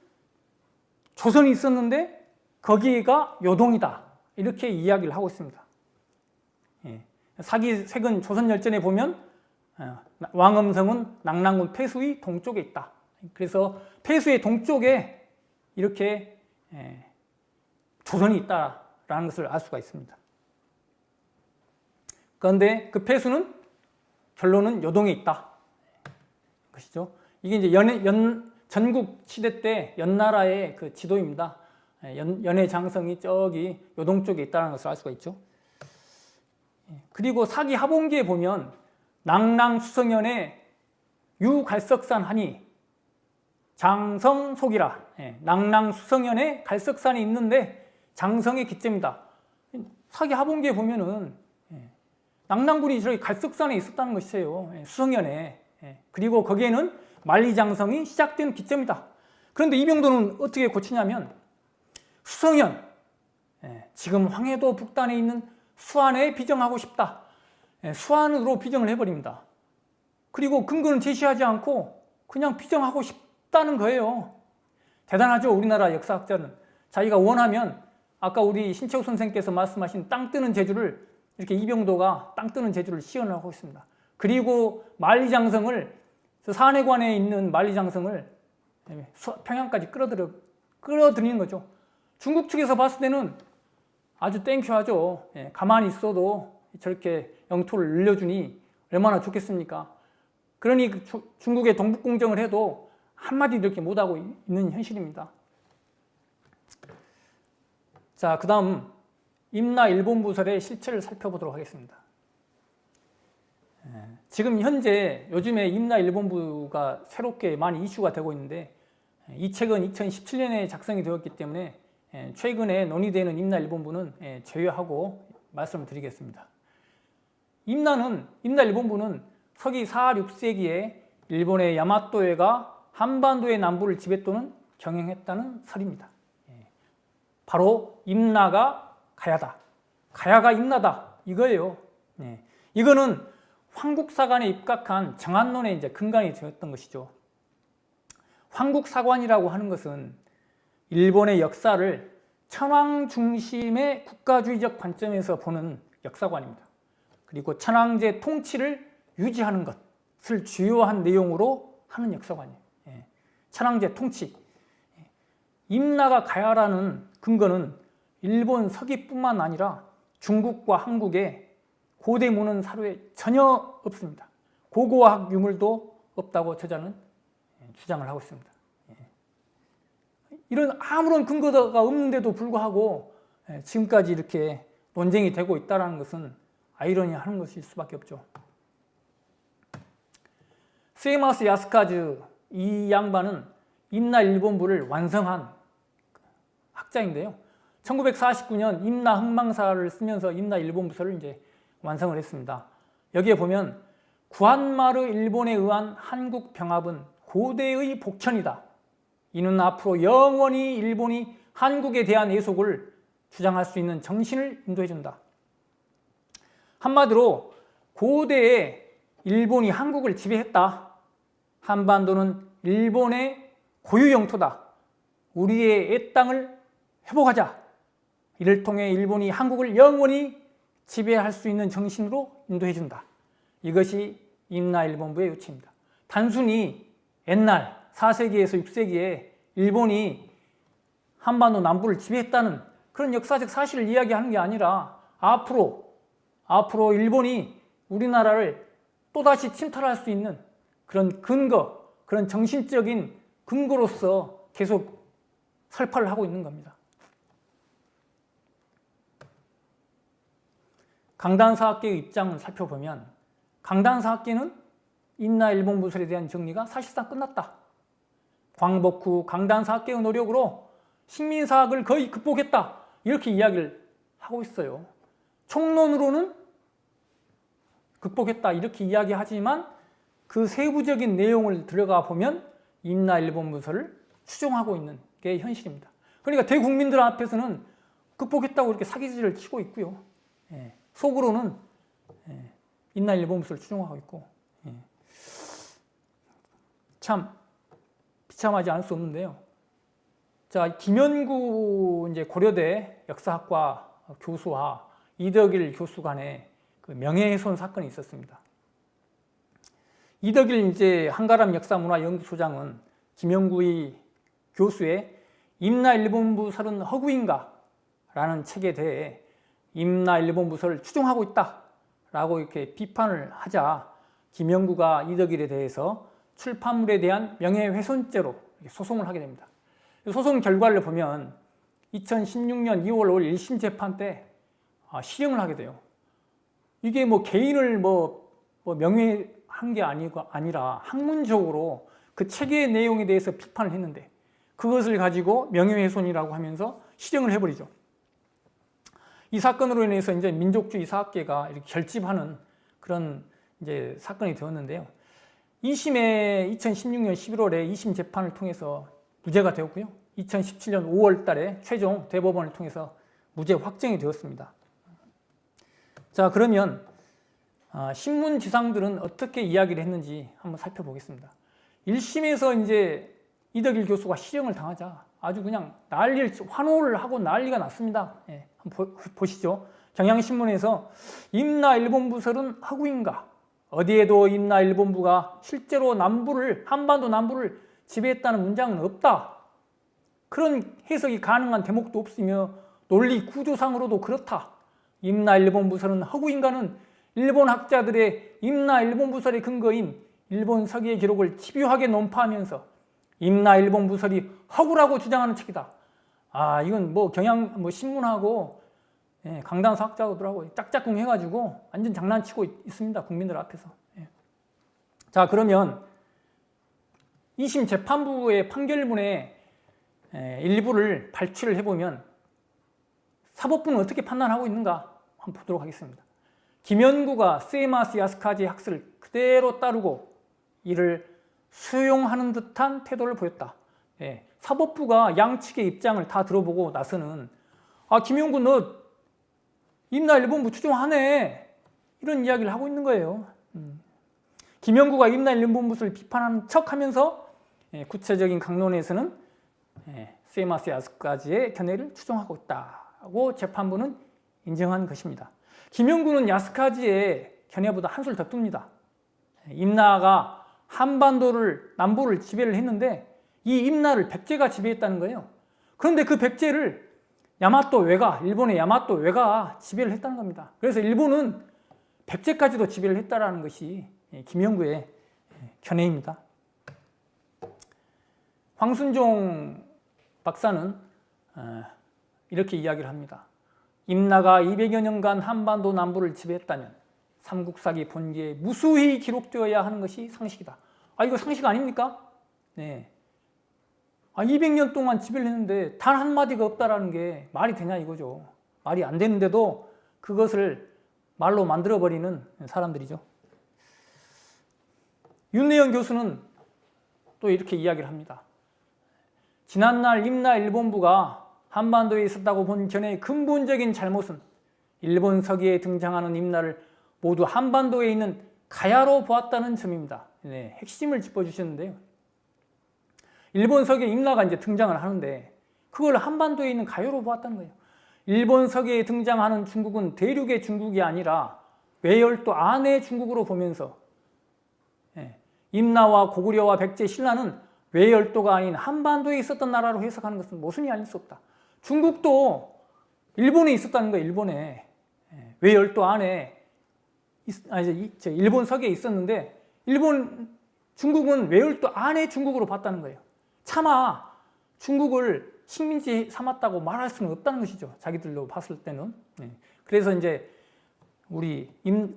조선이 있었는데 거기가 요동이다. 이렇게 이야기를 하고 있습니다. 사기색은 조선열전에 보면 왕엄성은 낙랑군 폐수의 동쪽에 있다. 그래서 폐수의 동쪽에 이렇게 조선이 있다라는 것을 알 수가 있습니다. 그런데 그 폐수는 결론은 요동에 있다. 것이죠. 이게 이제 전국 시대 때 연나라의 그 지도입니다. 연해 장성이 저기 요동 쪽에 있다는 것을 알 수가 있죠. 그리고 사기 하본기에 보면 낙랑 수성연에 유갈석산 하니 장성속이라. 낭랑수성현에 갈석산이 있는데 장성의 기점이다. 사기 하본기에 보면은 낭랑군이 저기 갈석산에 있었다는 것이에요. 수성현에. 그리고 거기에는 만리장성이 시작된 기점이다. 그런데 이병도는 어떻게 고치냐면 수성현, 지금 황해도 북단에 있는 수안에 비정하고 싶다. 수안으로 비정을 해버립니다. 그리고 근거는 제시하지 않고 그냥 비정하고 싶다는 거예요. 대단하죠, 우리나라 역사학자는. 자기가 원하면 아까 우리 신채호 선생께서 말씀하신 땅 뜨는 제주를 이렇게 이병도가 땅 뜨는 제주를 시연하고 있습니다. 그리고 만리장성을 산해관에 있는 만리장성을 평양까지 끌어들이는 거죠. 중국 측에서 봤을 때는 아주 땡큐하죠. 가만히 있어도 저렇게 영토를 늘려주니 얼마나 좋겠습니까? 그러니 중국에 동북공정을 해도 한마디도 이렇게 못하고 있는 현실입니다. 자, 그 다음 임나 일본부설의 실체를 살펴보도록 하겠습니다. 지금 현재 요즘에 임나 일본부가 새롭게 많이 이슈가 되고 있는데 이 책은 2017년에 작성이 되었기 때문에 최근에 논의되는 임나 일본부는 제외하고 말씀을 드리겠습니다. 임나 일본부는 서기 4, 6세기에 일본의 야마토해가 한반도의 남부를 지배 또는 경영했다는 설입니다. 바로 임나가 가야다, 가야가 임나다 이거예요. 이거는 황국사관에 입각한 정한론의 이제 근간이 되었던 것이죠. 황국사관이라고 하는 것은 일본의 역사를 천황 중심의 국가주의적 관점에서 보는 역사관입니다. 그리고 천황제 통치를 유지하는 것을 주요한 내용으로 하는 역사관이에요. 천황제 통치. 임나가 가야라는 근거는 일본 서기뿐만 아니라 중국과 한국의 고대문헌 사료에 전혀 없습니다. 고고학 유물도 없다고 저자는 주장을 하고 있습니다. 이런 아무런 근거가 없는데도 불구하고 지금까지 이렇게 논쟁이 되고 있다는 것은 아이러니한 것일 수밖에 없죠. 세이마스 야스카즈 이 양반은 임나 일본부를 완성한 학자인데요. 1949년 임나 흥망사를 쓰면서 임나 일본부설을 이제 완성을 했습니다. 여기에 보면 구한마르 일본에 의한 한국 병합은 고대의 복천이다. 이는 앞으로 영원히 일본이 한국에 대한 애속을 주장할 수 있는 정신을 인도해준다. 한마디로 고대에 일본이 한국을 지배했다. 한반도는 일본의 고유 영토다. 우리의 애 땅을 회복하자. 이를 통해 일본이 한국을 영원히 지배할 수 있는 정신으로 인도해준다. 이것이 임나 일본부의 요체입니다. 단순히 옛날 4세기에서 6세기에 일본이 한반도 남부를 지배했다는 그런 역사적 사실을 이야기하는 게 아니라 앞으로 일본이 우리나라를 또다시 침탈할 수 있는 그런 근거, 그런 정신적인 근거로서 계속 설파를 하고 있는 겁니다. 강단사학계의 입장을 살펴보면 강단사학계는 임나 일본부설에 대한 정리가 사실상 끝났다. 광복 후 강단사학계의 노력으로 식민사학을 거의 극복했다. 이렇게 이야기를 하고 있어요. 총론으로는 극복했다 이렇게 이야기하지만 그 세부적인 내용을 들어가 보면 임나 일본부설을 추종하고 있는 게 현실입니다. 그러니까 대국민들 앞에서는 극복했다고 이렇게 사기질을 치고 있고요. 속으로는 임나 일본부설을 추종하고 있고 참 비참하지 않을 수 없는데요. 자, 김연구 이제 고려대 역사학과 교수와 이덕일 교수 간에 그 명예훼손 사건이 있었습니다. 이덕일 이제 한가람 역사문화연구소장은 김연구의 교수의 임나 일본부설은 허구인가? 라는 책에 대해 임나 일본부설을 추종하고 있다 라고 이렇게 비판을 하자 김연구가 이덕일에 대해서 출판물에 대한 명예훼손죄로 소송을 하게 됩니다. 소송 결과를 보면 2016년 2월 5일 1심 재판 때 실형을 하게 돼요. 이게 뭐 개인을 명예한 게 아니라 학문적으로 그 체계의 내용에 대해서 비판을 했는데 그것을 가지고 명예훼손이라고 하면서 실형을 해버리죠. 이 사건으로 인해서 이제 민족주의 사학계가 이렇게 결집하는 그런 이제 사건이 되었는데요. 2심에 2016년 11월에 2심 재판을 통해서 무죄가 되었고요. 2017년 5월 달에 최종 대법원을 통해서 무죄 확정이 되었습니다. 자, 그러면 신문지상들은 어떻게 이야기를 했는지 한번 살펴보겠습니다. 1심에서 이제 이덕일 교수가 실형을 당하자 아주 그냥 환호를 하고 난리가 났습니다. 예, 한번 보시죠. 경향신문에서 임나 일본부설은 허구인가? 어디에도 임나 일본부가 실제로 한반도 남부를 지배했다는 문장은 없다. 그런 해석이 가능한 대목도 없으며 논리 구조상으로도 그렇다. 임나 일본부설은 허구인가는 일본 학자들의 임나 일본부설의 근거인 일본 서기의 기록을 집요하게 논파하면서 임나 일본부설이 허구라고 주장하는 책이다. 이건 신문하고 강단 사학자들하고 짝짝꿍 해가지고 완전 장난치고 있습니다. 국민들 앞에서. 자, 그러면 2심 재판부의 판결문의 일부를 발췌를 해보면 사법부는 어떻게 판단하고 있는가 한번 보도록 하겠습니다. 김연구가 세이마스 야스카지의 학설을 그대로 따르고 이를 수용하는 듯한 태도를 보였다. 사법부가 양측의 입장을 다 들어보고 나서는 김연구 너 임나 일본부 추종하네 이런 이야기를 하고 있는 거예요. 김연구가 임나 일본부를 비판하는 척하면서 구체적인 강론에서는 세이마스 야스카지의 견해를 추종하고 있다고 재판부는 인정한 것입니다. 김연구는 야스카지의 견해보다 한술 더 뜹니다. 임나가 남부를 지배를 했는데 이 임나를 백제가 지배했다는 거예요. 그런데 그 백제를 일본의 야마토 외가 지배를 했다는 겁니다. 그래서 일본은 백제까지도 지배를 했다는 것이 김연구의 견해입니다. 황순종 박사는 이렇게 이야기를 합니다. 임나가 200여 년간 한반도 남부를 지배했다면 삼국사기 본기에 무수히 기록되어야 하는 것이 상식이다. 이거 상식 아닙니까? 네. 200년 동안 지배를 했는데 단 한마디가 없다라는 게 말이 되냐 이거죠. 말이 안 되는데도 그것을 말로 만들어버리는 사람들이죠. 윤내영 교수는 또 이렇게 이야기를 합니다. 지난날 임나 일본부가 한반도에 있었다고 본 견해의 근본적인 잘못은 일본 서기에 등장하는 임나를 모두 한반도에 있는 가야로 보았다는 점입니다. 핵심을 짚어주셨는데요. 일본 서기에 임나가 이제 등장을 하는데 그걸 한반도에 있는 가야로 보았다는 거예요. 일본 서기에 등장하는 중국은 대륙의 중국이 아니라 외열도 안의 중국으로 보면서 임나와 고구려와 백제, 신라는 외열도가 아닌 한반도에 있었던 나라로 해석하는 것은 모순이 아닐 수 없다. 중국도 일본에 있었다는 거예요. 일본에 외열도 안에 일본 서기에 있었는데 중국은 외열도 안의 중국으로 봤다는 거예요. 차마 중국을 식민지 삼았다고 말할 수는 없다는 것이죠. 자기들로 봤을 때는. 그래서 이제 우리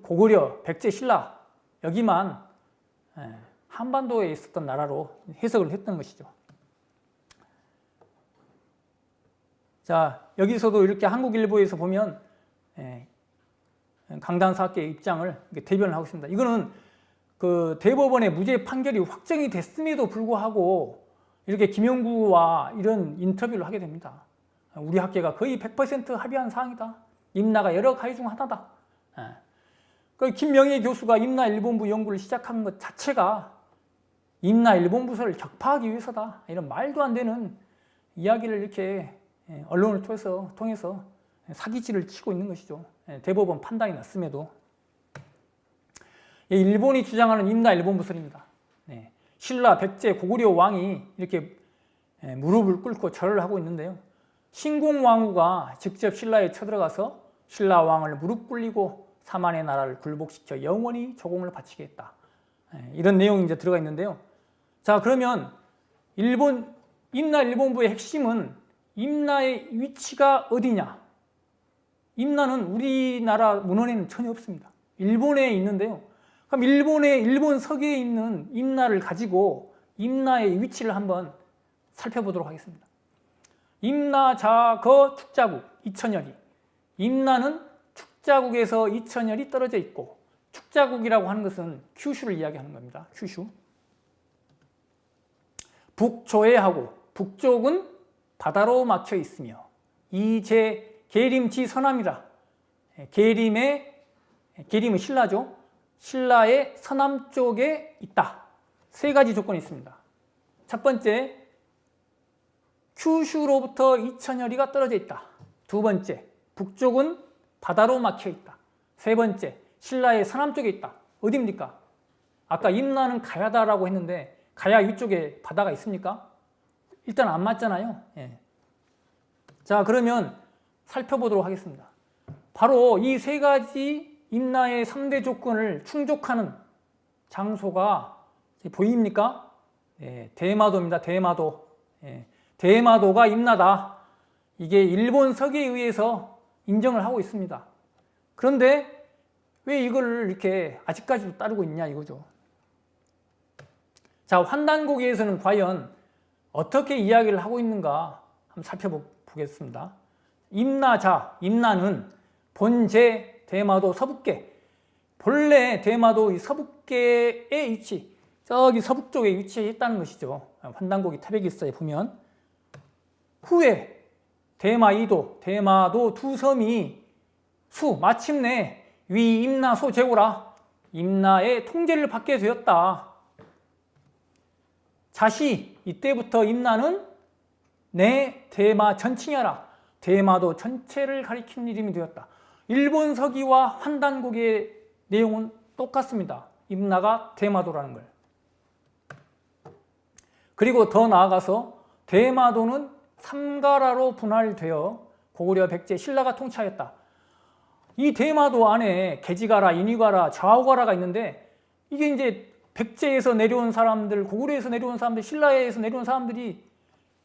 고구려, 백제, 신라 여기만 한반도에 있었던 나라로 해석을 했던 것이죠. 자, 여기서도 이렇게 한국일보에서 보면 강단사학계의 입장을 대변을 하고 있습니다. 이거는 그 대법원의 무죄 판결이 확정이 됐음에도 불구하고 이렇게 김연구와 이런 인터뷰를 하게 됩니다. 우리 학계가 거의 100% 합의한 사항이다. 임나가 여러 가지 중 하나다. 김명애 교수가 임나 일본부 연구를 시작한 것 자체가 임나 일본부설을 격파하기 위해서다. 이런 말도 안 되는 이야기를 이렇게 언론을 통해서 사기질을 치고 있는 것이죠. 대법원 판단이 났음에도. 일본이 주장하는 임나 일본부설입니다. 신라, 백제, 고구려 왕이 이렇게 무릎을 꿇고 절을 하고 있는데요. 신공왕후가 직접 신라에 쳐들어가서 신라 왕을 무릎 꿇리고 사만의 나라를 굴복시켜 영원히 조공을 바치게 했다. 이런 내용이 이제 들어가 있는데요. 자, 그러면 임나 일본부의 핵심은 임나의 위치가 어디냐? 임나는 우리나라 문헌에는 전혀 없습니다. 일본에 있는데요. 그럼 일본 서기에 있는 임나를 가지고 임나의 위치를 한번 살펴보도록 하겠습니다. 임나, 자, 거, 축자국, 이천열이. 임나는 축자국에서 이천열이 떨어져 있고, 축자국이라고 하는 것은 큐슈를 이야기하는 겁니다. 큐슈. 북조해하고, 북쪽은 바다로 막혀 있으며, 이제 계림지 서남이라. 계림은 신라죠. 신라의 서남 쪽에 있다. 세 가지 조건이 있습니다. 첫 번째, 큐슈로부터 이천열이가 떨어져 있다. 두 번째, 북쪽은 바다로 막혀 있다. 세 번째, 신라의 서남 쪽에 있다. 어디입니까? 아까 임나는 가야다라고 했는데 가야 위쪽에 바다가 있습니까? 일단 안 맞잖아요. 예. 자, 그러면 살펴보도록 하겠습니다. 바로 이 세 가지 임나의 3대 조건을 충족하는 장소가 보입니까? 예, 대마도입니다. 대마도. 예, 대마도가 임나다. 이게 일본 서기에 의해서 인정을 하고 있습니다. 그런데 왜 이걸 이렇게 아직까지도 따르고 있냐 이거죠. 자, 환단고기에서는 과연 어떻게 이야기를 하고 있는가 한번 살펴보겠습니다. 임나자, 임나는 본제 대마도 서북계, 본래 대마도 이 서북계의 위치, 저기 서북 쪽에 위치해 있다는 것이죠. 환단고기 태백일서에 보면 후에 대마이도, 대마도 두 섬이 마침내 위 임나 소제고라 임나의 통제를 받게 되었다. 자시 이때부터 임나는 내 대마 전칭이라 대마도 전체를 가리키는 이름이 되었다. 일본 서기와 환단고기의 내용은 똑같습니다. 임나가 대마도라는 걸. 그리고 더 나아가서 대마도는 삼가라로 분할되어 고구려 백제 신라가 통치하였다. 이 대마도 안에 계지가라, 인위가라, 좌우가라가 있는데 이게 이제 백제에서 내려온 사람들, 고구려에서 내려온 사람들, 신라에서 내려온 사람들이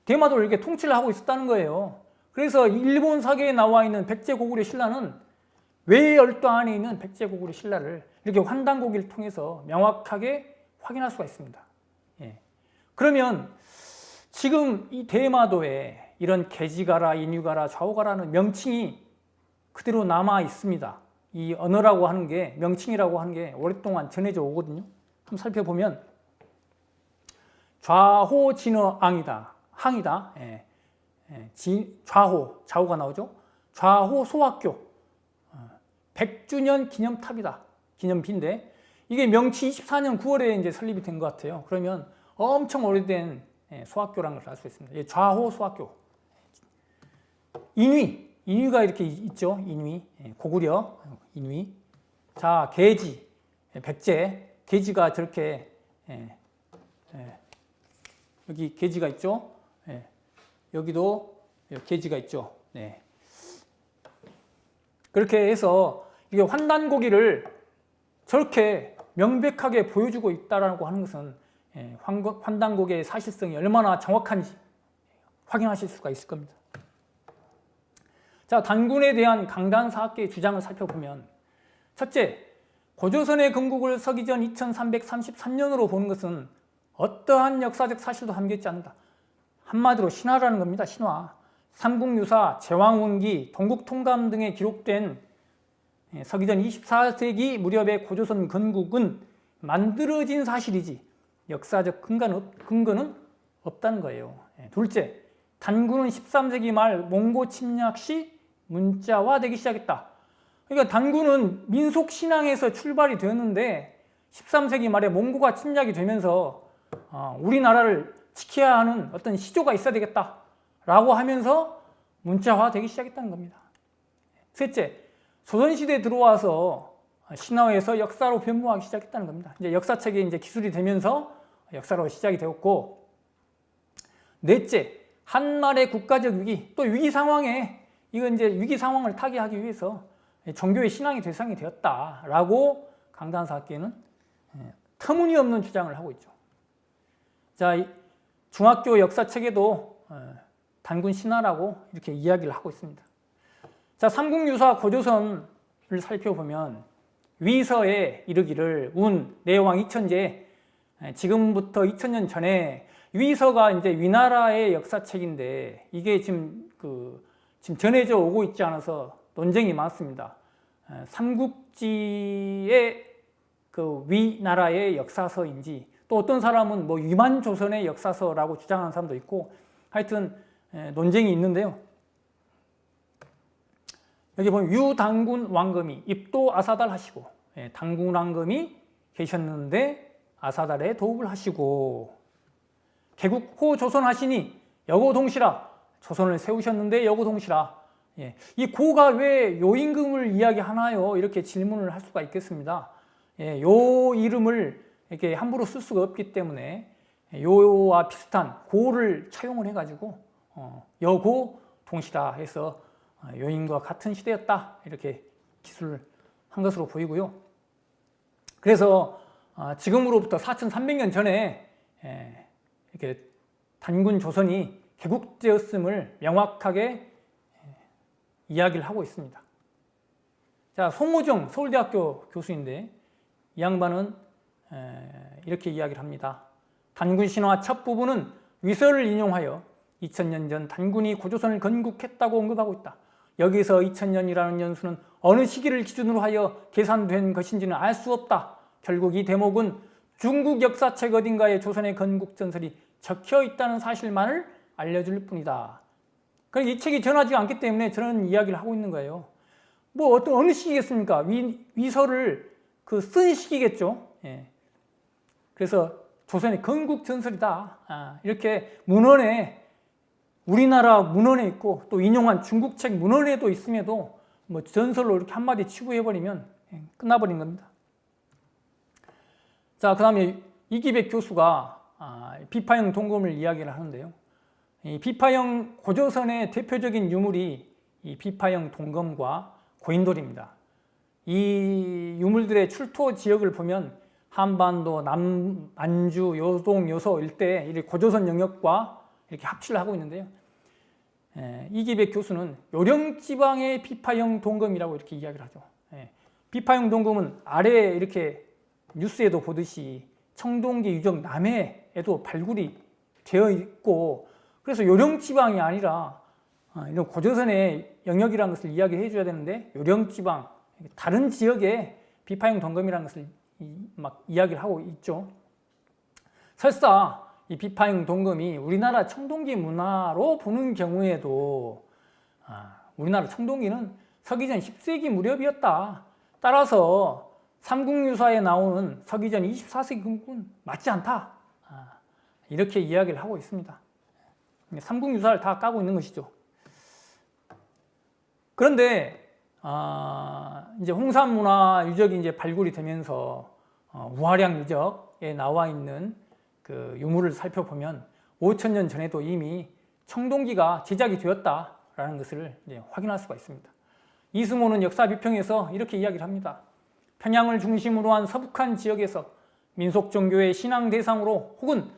대마도를 이렇게 통치를 하고 있었다는 거예요. 그래서 일본 사계에 나와 있는 백제 고구려 신라는 외열도 안에 있는 백제 고구려 신라를 이렇게 환단고기를 통해서 명확하게 확인할 수가 있습니다. 예. 그러면 지금 이 대마도에 이런 계지가라, 인유가라, 좌우가라는 명칭이 그대로 남아 있습니다. 이 언어라고 하는 게, 명칭이라고 하는 게 오랫동안 전해져 오거든요. 한번 살펴보면 좌호진어앙이다. 항이다. 예. 좌호가 나오죠. 좌호 소학교 100주년 기념탑이다. 기념비인데 이게 명치 24년 9월에 이제 설립이 된 것 같아요. 그러면 엄청 오래된 소학교라는 걸 알 수 있습니다. 좌호 소학교. 인위가 이렇게 있죠. 인위, 고구려 인위. 자, 계지, 백제, 계지가 저렇게 여기 계지가 있죠. 여기도 계지가 있죠. 네. 그렇게 해서 이게 환단고기를 저렇게 명백하게 보여주고 있다라고 하는 것은 환단고기의 사실성이 얼마나 정확한지 확인하실 수가 있을 겁니다. 자, 단군에 대한 강단사학계의 주장을 살펴보면 첫째, 고조선의 건국을 서기전 2333년으로 보는 것은 어떠한 역사적 사실도 담겨있지 않는다. 한마디로 신화라는 겁니다. 신화. 삼국유사, 제왕운기, 동국통감 등에 기록된 서기전 24세기 무렵의 고조선 건국은 만들어진 사실이지 역사적 근거는 없다는 거예요. 둘째, 단군은 13세기 말 몽고 침략 시 문자화되기 시작했다. 그러니까 단군은 민속 신앙에서 출발이 되었는데 13세기 말에 몽고가 침략이 되면서 우리나라를 지켜야 하는 어떤 시조가 있어야 되겠다라고 하면서 문자화되기 시작했다는 겁니다. 셋째, 조선시대에 들어와서 신화에서 역사로 변모하기 시작했다는 겁니다. 이제 역사책에 이제 기술이 되면서 역사로 시작이 되었고, 넷째, 한말의 국가적 위기, 또 위기 상황에 이건 이제 위기 상황을 타개하기 위해서 종교의 신앙의 대상이 되었다라고 강단사학계는 터무니없는 주장을 하고 있죠. 자, 중학교 역사책에도 단군 신화라고 이렇게 이야기를 하고 있습니다. 자, 삼국유사 고조선을 살펴보면 위서에 이르기를 운, 내왕 이천제 지금부터 2000년 전에 위서가 이제 위나라의 역사책인데 이게 지금 지금 전해져 오고 있지 않아서 논쟁이 많습니다. 삼국지의 그 위나라의 역사서인지 또 어떤 사람은 뭐 위만조선의 역사서라고 주장하는 사람도 있고 하여튼 논쟁이 있는데요. 여기 보면 유당군 왕금이 입도 아사달 하시고 당군 왕금이 계셨는데 아사달에 도읍을 하시고 개국 호 조선하시니 여고동시라 조선을 세우셨는데 여고동시라 이 고가 왜 요 임금을 이야기하나요? 이렇게 질문을 할 수가 있겠습니다. 요 이름을 이렇게 함부로 쓸 수가 없기 때문에 요와 비슷한 고를 차용을 해가지고 여고 동시라 해서 요임과 같은 시대였다 이렇게 기술을 한 것으로 보이고요. 그래서 지금으로부터 4300년 전에 이렇게 단군 조선이 개국제였음을 명확하게 이야기를 하고 있습니다. 자, 송호정 서울대학교 교수인데 이 양반은 이렇게 이야기를 합니다. 단군 신화 첫 부분은 위서를 인용하여 2000년 전 단군이 고조선을 건국했다고 언급하고 있다. 여기서 2000년이라는 연수는 어느 시기를 기준으로 하여 계산된 것인지는 알 수 없다. 결국 이 대목은 중국 역사책 어딘가에 조선의 건국 전설이 적혀 있다는 사실만을 알려줄 뿐이다. 그러니까 이 책이 전하지 않기 때문에 저는 이야기를 하고 있는 거예요. 뭐 어느 시기겠습니까? 위서를 쓴 시기겠죠. 그래서 조선의 건국 전설이다. 이렇게 문헌에 우리나라 문헌에 있고 또 인용한 중국 책 문헌에도 있음에도 뭐 전설로 이렇게 한마디 치부해버리면 끝나버린 겁니다. 자, 그 다음에 이기백 교수가 비파형 동검을 이야기를 하는데요. 이 비파형 고조선의 대표적인 유물이 이 비파형 동검과 고인돌입니다. 이 유물들의 출토 지역을 보면 한반도, 남안주, 요동, 요소 일대 이 고조선 영역과 이렇게 합치를 하고 있는데요. 이기백 교수는 요령지방의 비파형 동검이라고 이렇게 이야기를 하죠. 비파형 동검은 아래에 이렇게 뉴스에도 보듯이 청동기 유적 남해에도 발굴이 되어 있고 그래서 요령지방이 아니라 이런 고조선의 영역이라는 것을 이야기해 줘야 되는데 요령지방, 다른 지역에 비파형 동검이라는 것을 막 이야기를 하고 있죠. 설사 이 비파형 동검이 우리나라 청동기 문화로 보는 경우에도 우리나라 청동기는 서기전 10세기 무렵이었다. 따라서 삼국유사에 나오는 서기전 24세기 금국은 맞지 않다. 이렇게 이야기를 하고 있습니다. 삼국유사를 다 까고 있는 것이죠. 그런데 이제 홍산문화 유적이 이제 발굴이 되면서 우화량 유적에 나와 있는 그 유물을 살펴보면 5000년 전에도 이미 청동기가 제작이 되었다라는 것을 이제 확인할 수가 있습니다. 이승호는 역사 비평에서 이렇게 이야기를 합니다. 평양을 중심으로 한 서북한 지역에서 민속 종교의 신앙 대상으로 혹은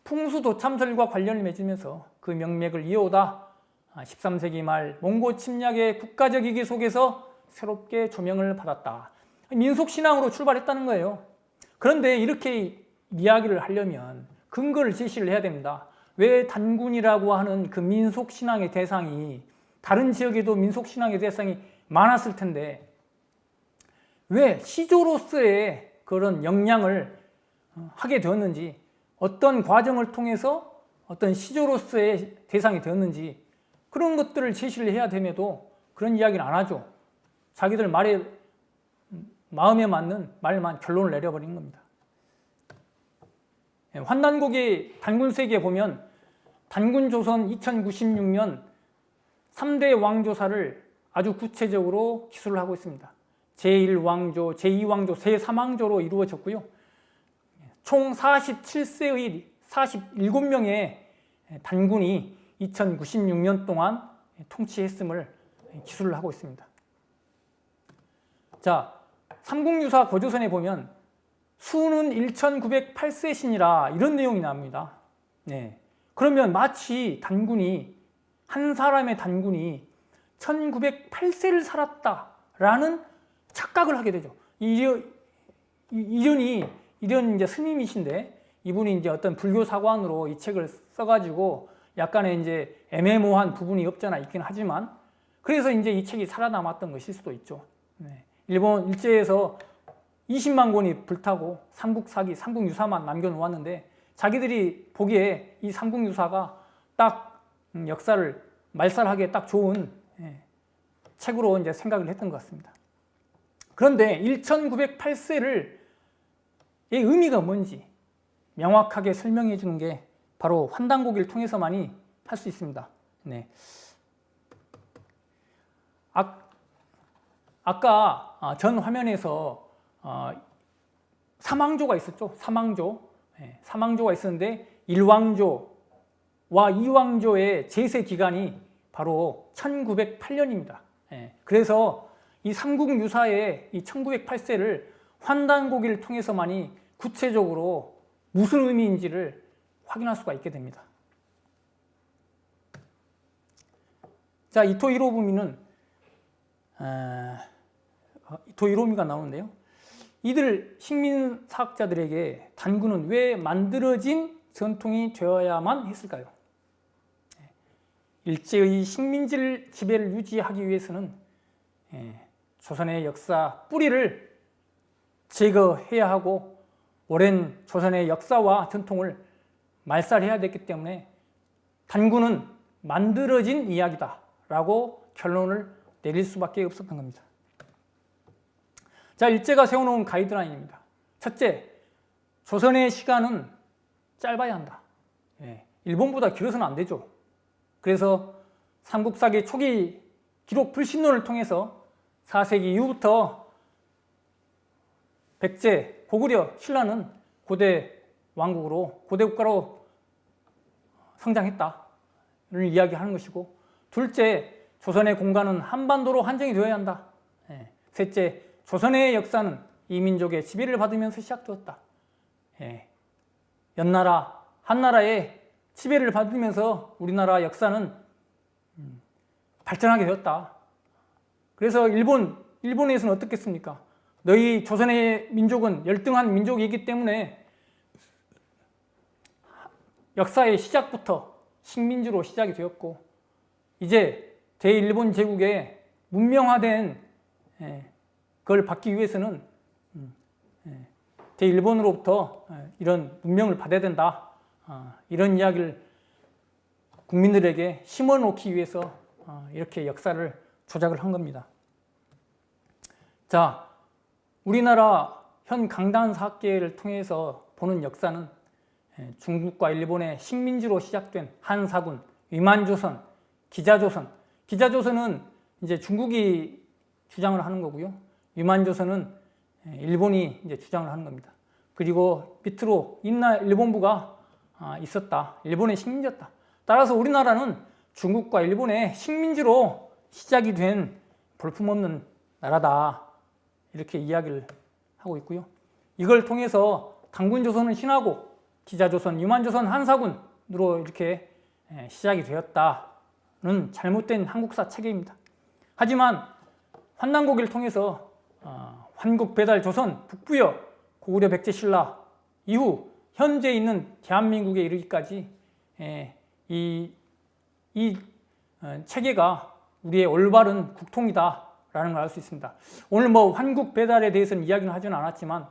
풍수 도참설과 관련을 맺으면서 그 명맥을 이어오다 13세기 말 몽고 침략의 국가적 위기 속에서 새롭게 조명을 받았다. 민속신앙으로 출발했다는 거예요. 그런데 이렇게 이야기를 하려면 근거를 제시를 해야 됩니다. 왜 단군이라고 하는 그 민속신앙의 대상이 다른 지역에도 민속신앙의 대상이 많았을 텐데 왜 시조로서의 그런 역량을 하게 되었는지 어떤 과정을 통해서 어떤 시조로서의 대상이 되었는지 그런 것들을 제시를 해야 됨에도 그런 이야기는 안 하죠. 자기들 마음에 맞는 말만 결론을 내려버린 겁니다. 환단곡의 단군세기에 보면 단군조선 2096년 3대 왕조사를 아주 구체적으로 기술을 하고 있습니다. 제1왕조, 제2왕조, 제3왕조로 이루어졌고요. 총 47세의 47명의 단군이 2096년 동안 통치했음을 기술을 하고 있습니다. 자, 삼국유사 고조선에 보면 수는 1908세신이라 이런 내용이 나옵니다. 그러면 마치 한 사람의 단군이 1908세를 살았다라는 착각을 하게 되죠. 이런 이제 스님이신데 이분이 이제 어떤 불교 사관으로 이 책을 써가지고 약간의 이제 애매모호한 부분이 없잖아 있긴 하지만 그래서 이제 이 책이 살아남았던 것일 수도 있죠. 네. 일본 일제에서 20만 권이 불타고 삼국사기, 삼국유사만 남겨놓았는데 자기들이 보기에 이 삼국유사가 딱 역사를 말살하기에 딱 좋은 책으로 이제 생각을 했던 것 같습니다. 그런데 1908세를 의 의미가 뭔지 명확하게 설명해 주는 게 바로 환단고기를 통해서만이 할 수 있습니다. 네. 아까 전 화면에서 삼왕조가 있었죠. 삼왕조. 네. 삼왕조가 있었는데 1왕조와 2왕조의 제세 기간이 바로 1908년입니다. 네. 그래서 이 삼국유사의 이 1908세를 환단고기를 통해서만이 구체적으로 무슨 의미인지를 확인할 수가 있게 됩니다. 자, 이토 히로부미는 이토 히로부미가 나오는데요. 이들 식민사학자들에게 단군은 왜 만들어진 전통이 되어야만 했을까요? 일제의 식민지 지배를 유지하기 위해서는 조선의 역사 뿌리를 제거해야 하고 오랜 조선의 역사와 전통을 말살해야 됐기 때문에 단군은 만들어진 이야기다 라고 결론을 내릴 수밖에 없었던 겁니다. 자, 일제가 세워놓은 가이드라인입니다. 첫째, 조선의 시간은 짧아야 한다. 일본보다 길어서는 안 되죠. 그래서 삼국사기 초기 기록 불신론을 통해서 4세기 이후부터 백제, 고구려, 신라는 고대 왕국으로, 고대 국가로 성장했다를 이야기하는 것이고, 둘째, 조선의 공간은 한반도로 한정이 되어야 한다. 셋째, 조선의 역사는 이민족의 지배를 받으면서 시작되었다. 연나라, 한나라의 지배를 받으면서 우리나라 역사는 발전하게 되었다. 그래서 일본에서는 어떻겠습니까? 너희 조선의 민족은 열등한 민족이기 때문에 역사의 시작부터 식민지로 시작이 되었고 이제 대일본 제국의 문명화된 그걸 받기 위해서는 대일본으로부터 이런 문명을 받아야 된다. 이런 이야기를 국민들에게 심어놓기 위해서 이렇게 역사를 조작을 한 겁니다. 자, 우리나라 현 강단사학계를 통해서 보는 역사는 중국과 일본의 식민지로 시작된 한사군, 위만조선, 기자조선. 기자조선은 이제 중국이 주장을 하는 거고요. 위만조선은 일본이 이제 주장을 하는 겁니다. 그리고 밑으로 일본부가 있었다. 일본의 식민지였다. 따라서 우리나라는 중국과 일본의 식민지로 시작이 된 볼품없는 나라다. 이렇게 이야기를 하고 있고요. 이걸 통해서 단군조선은 신하고 기자조선, 유만조선, 한사군으로 이렇게 시작이 되었다는 잘못된 한국사 체계입니다. 하지만 환단고기를 통해서 환국배달조선, 북부여, 고구려, 백제, 신라 이후 현재 있는 대한민국에 이르기까지 이 체계가 우리의 올바른 국통이다 라는 걸 알 수 있습니다. 오늘 뭐 환국배달에 대해서는 이야기는 하지는 않았지만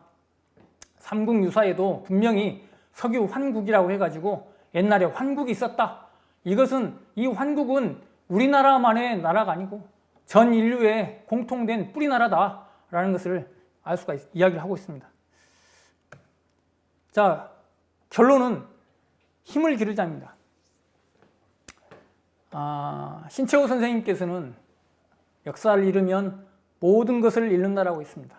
삼국유사에도 분명히 석유 환국이라고 해가지고 옛날에 환국이 있었다. 이것은 이 환국은 우리나라만의 나라가 아니고 전 인류의 공통된 뿌리나라다 라는 것을 알 수가 이야기를 하고 있습니다. 자, 결론은 힘을 기르자입니다. 신채호 선생님께서는 역사를 잃으면 모든 것을 잃는다라고 했습니다.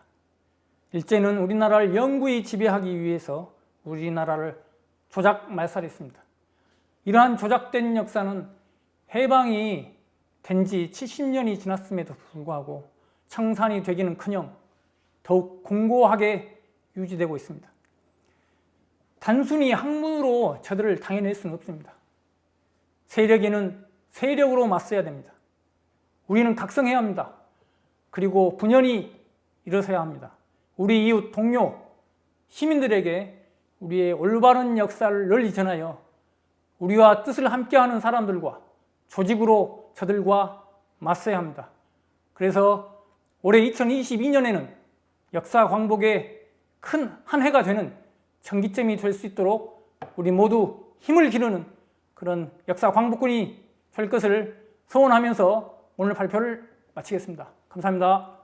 일제는 우리나라를 영구히 지배하기 위해서 우리나라를 조작 말살했습니다. 이러한 조작된 역사는 해방이 된 지 70년이 지났음에도 불구하고 청산이 되기는커녕 더욱 공고하게 유지되고 있습니다. 단순히 학문으로 저들을 당해낼 수는 없습니다. 세력에는 세력으로 맞서야 됩니다. 우리는 각성해야 합니다. 그리고 분연히 일어서야 합니다. 우리 이웃 동료 시민들에게 우리의 올바른 역사를 널리 전하여 우리와 뜻을 함께하는 사람들과 조직으로 저들과 맞서야 합니다. 그래서 올해 2022년에는 역사 광복의 큰 한 해가 되는 전기점이 될 수 있도록 우리 모두 힘을 기르는 그런 역사 광복군이 될 것을 소원하면서 오늘 발표를 마치겠습니다. 감사합니다.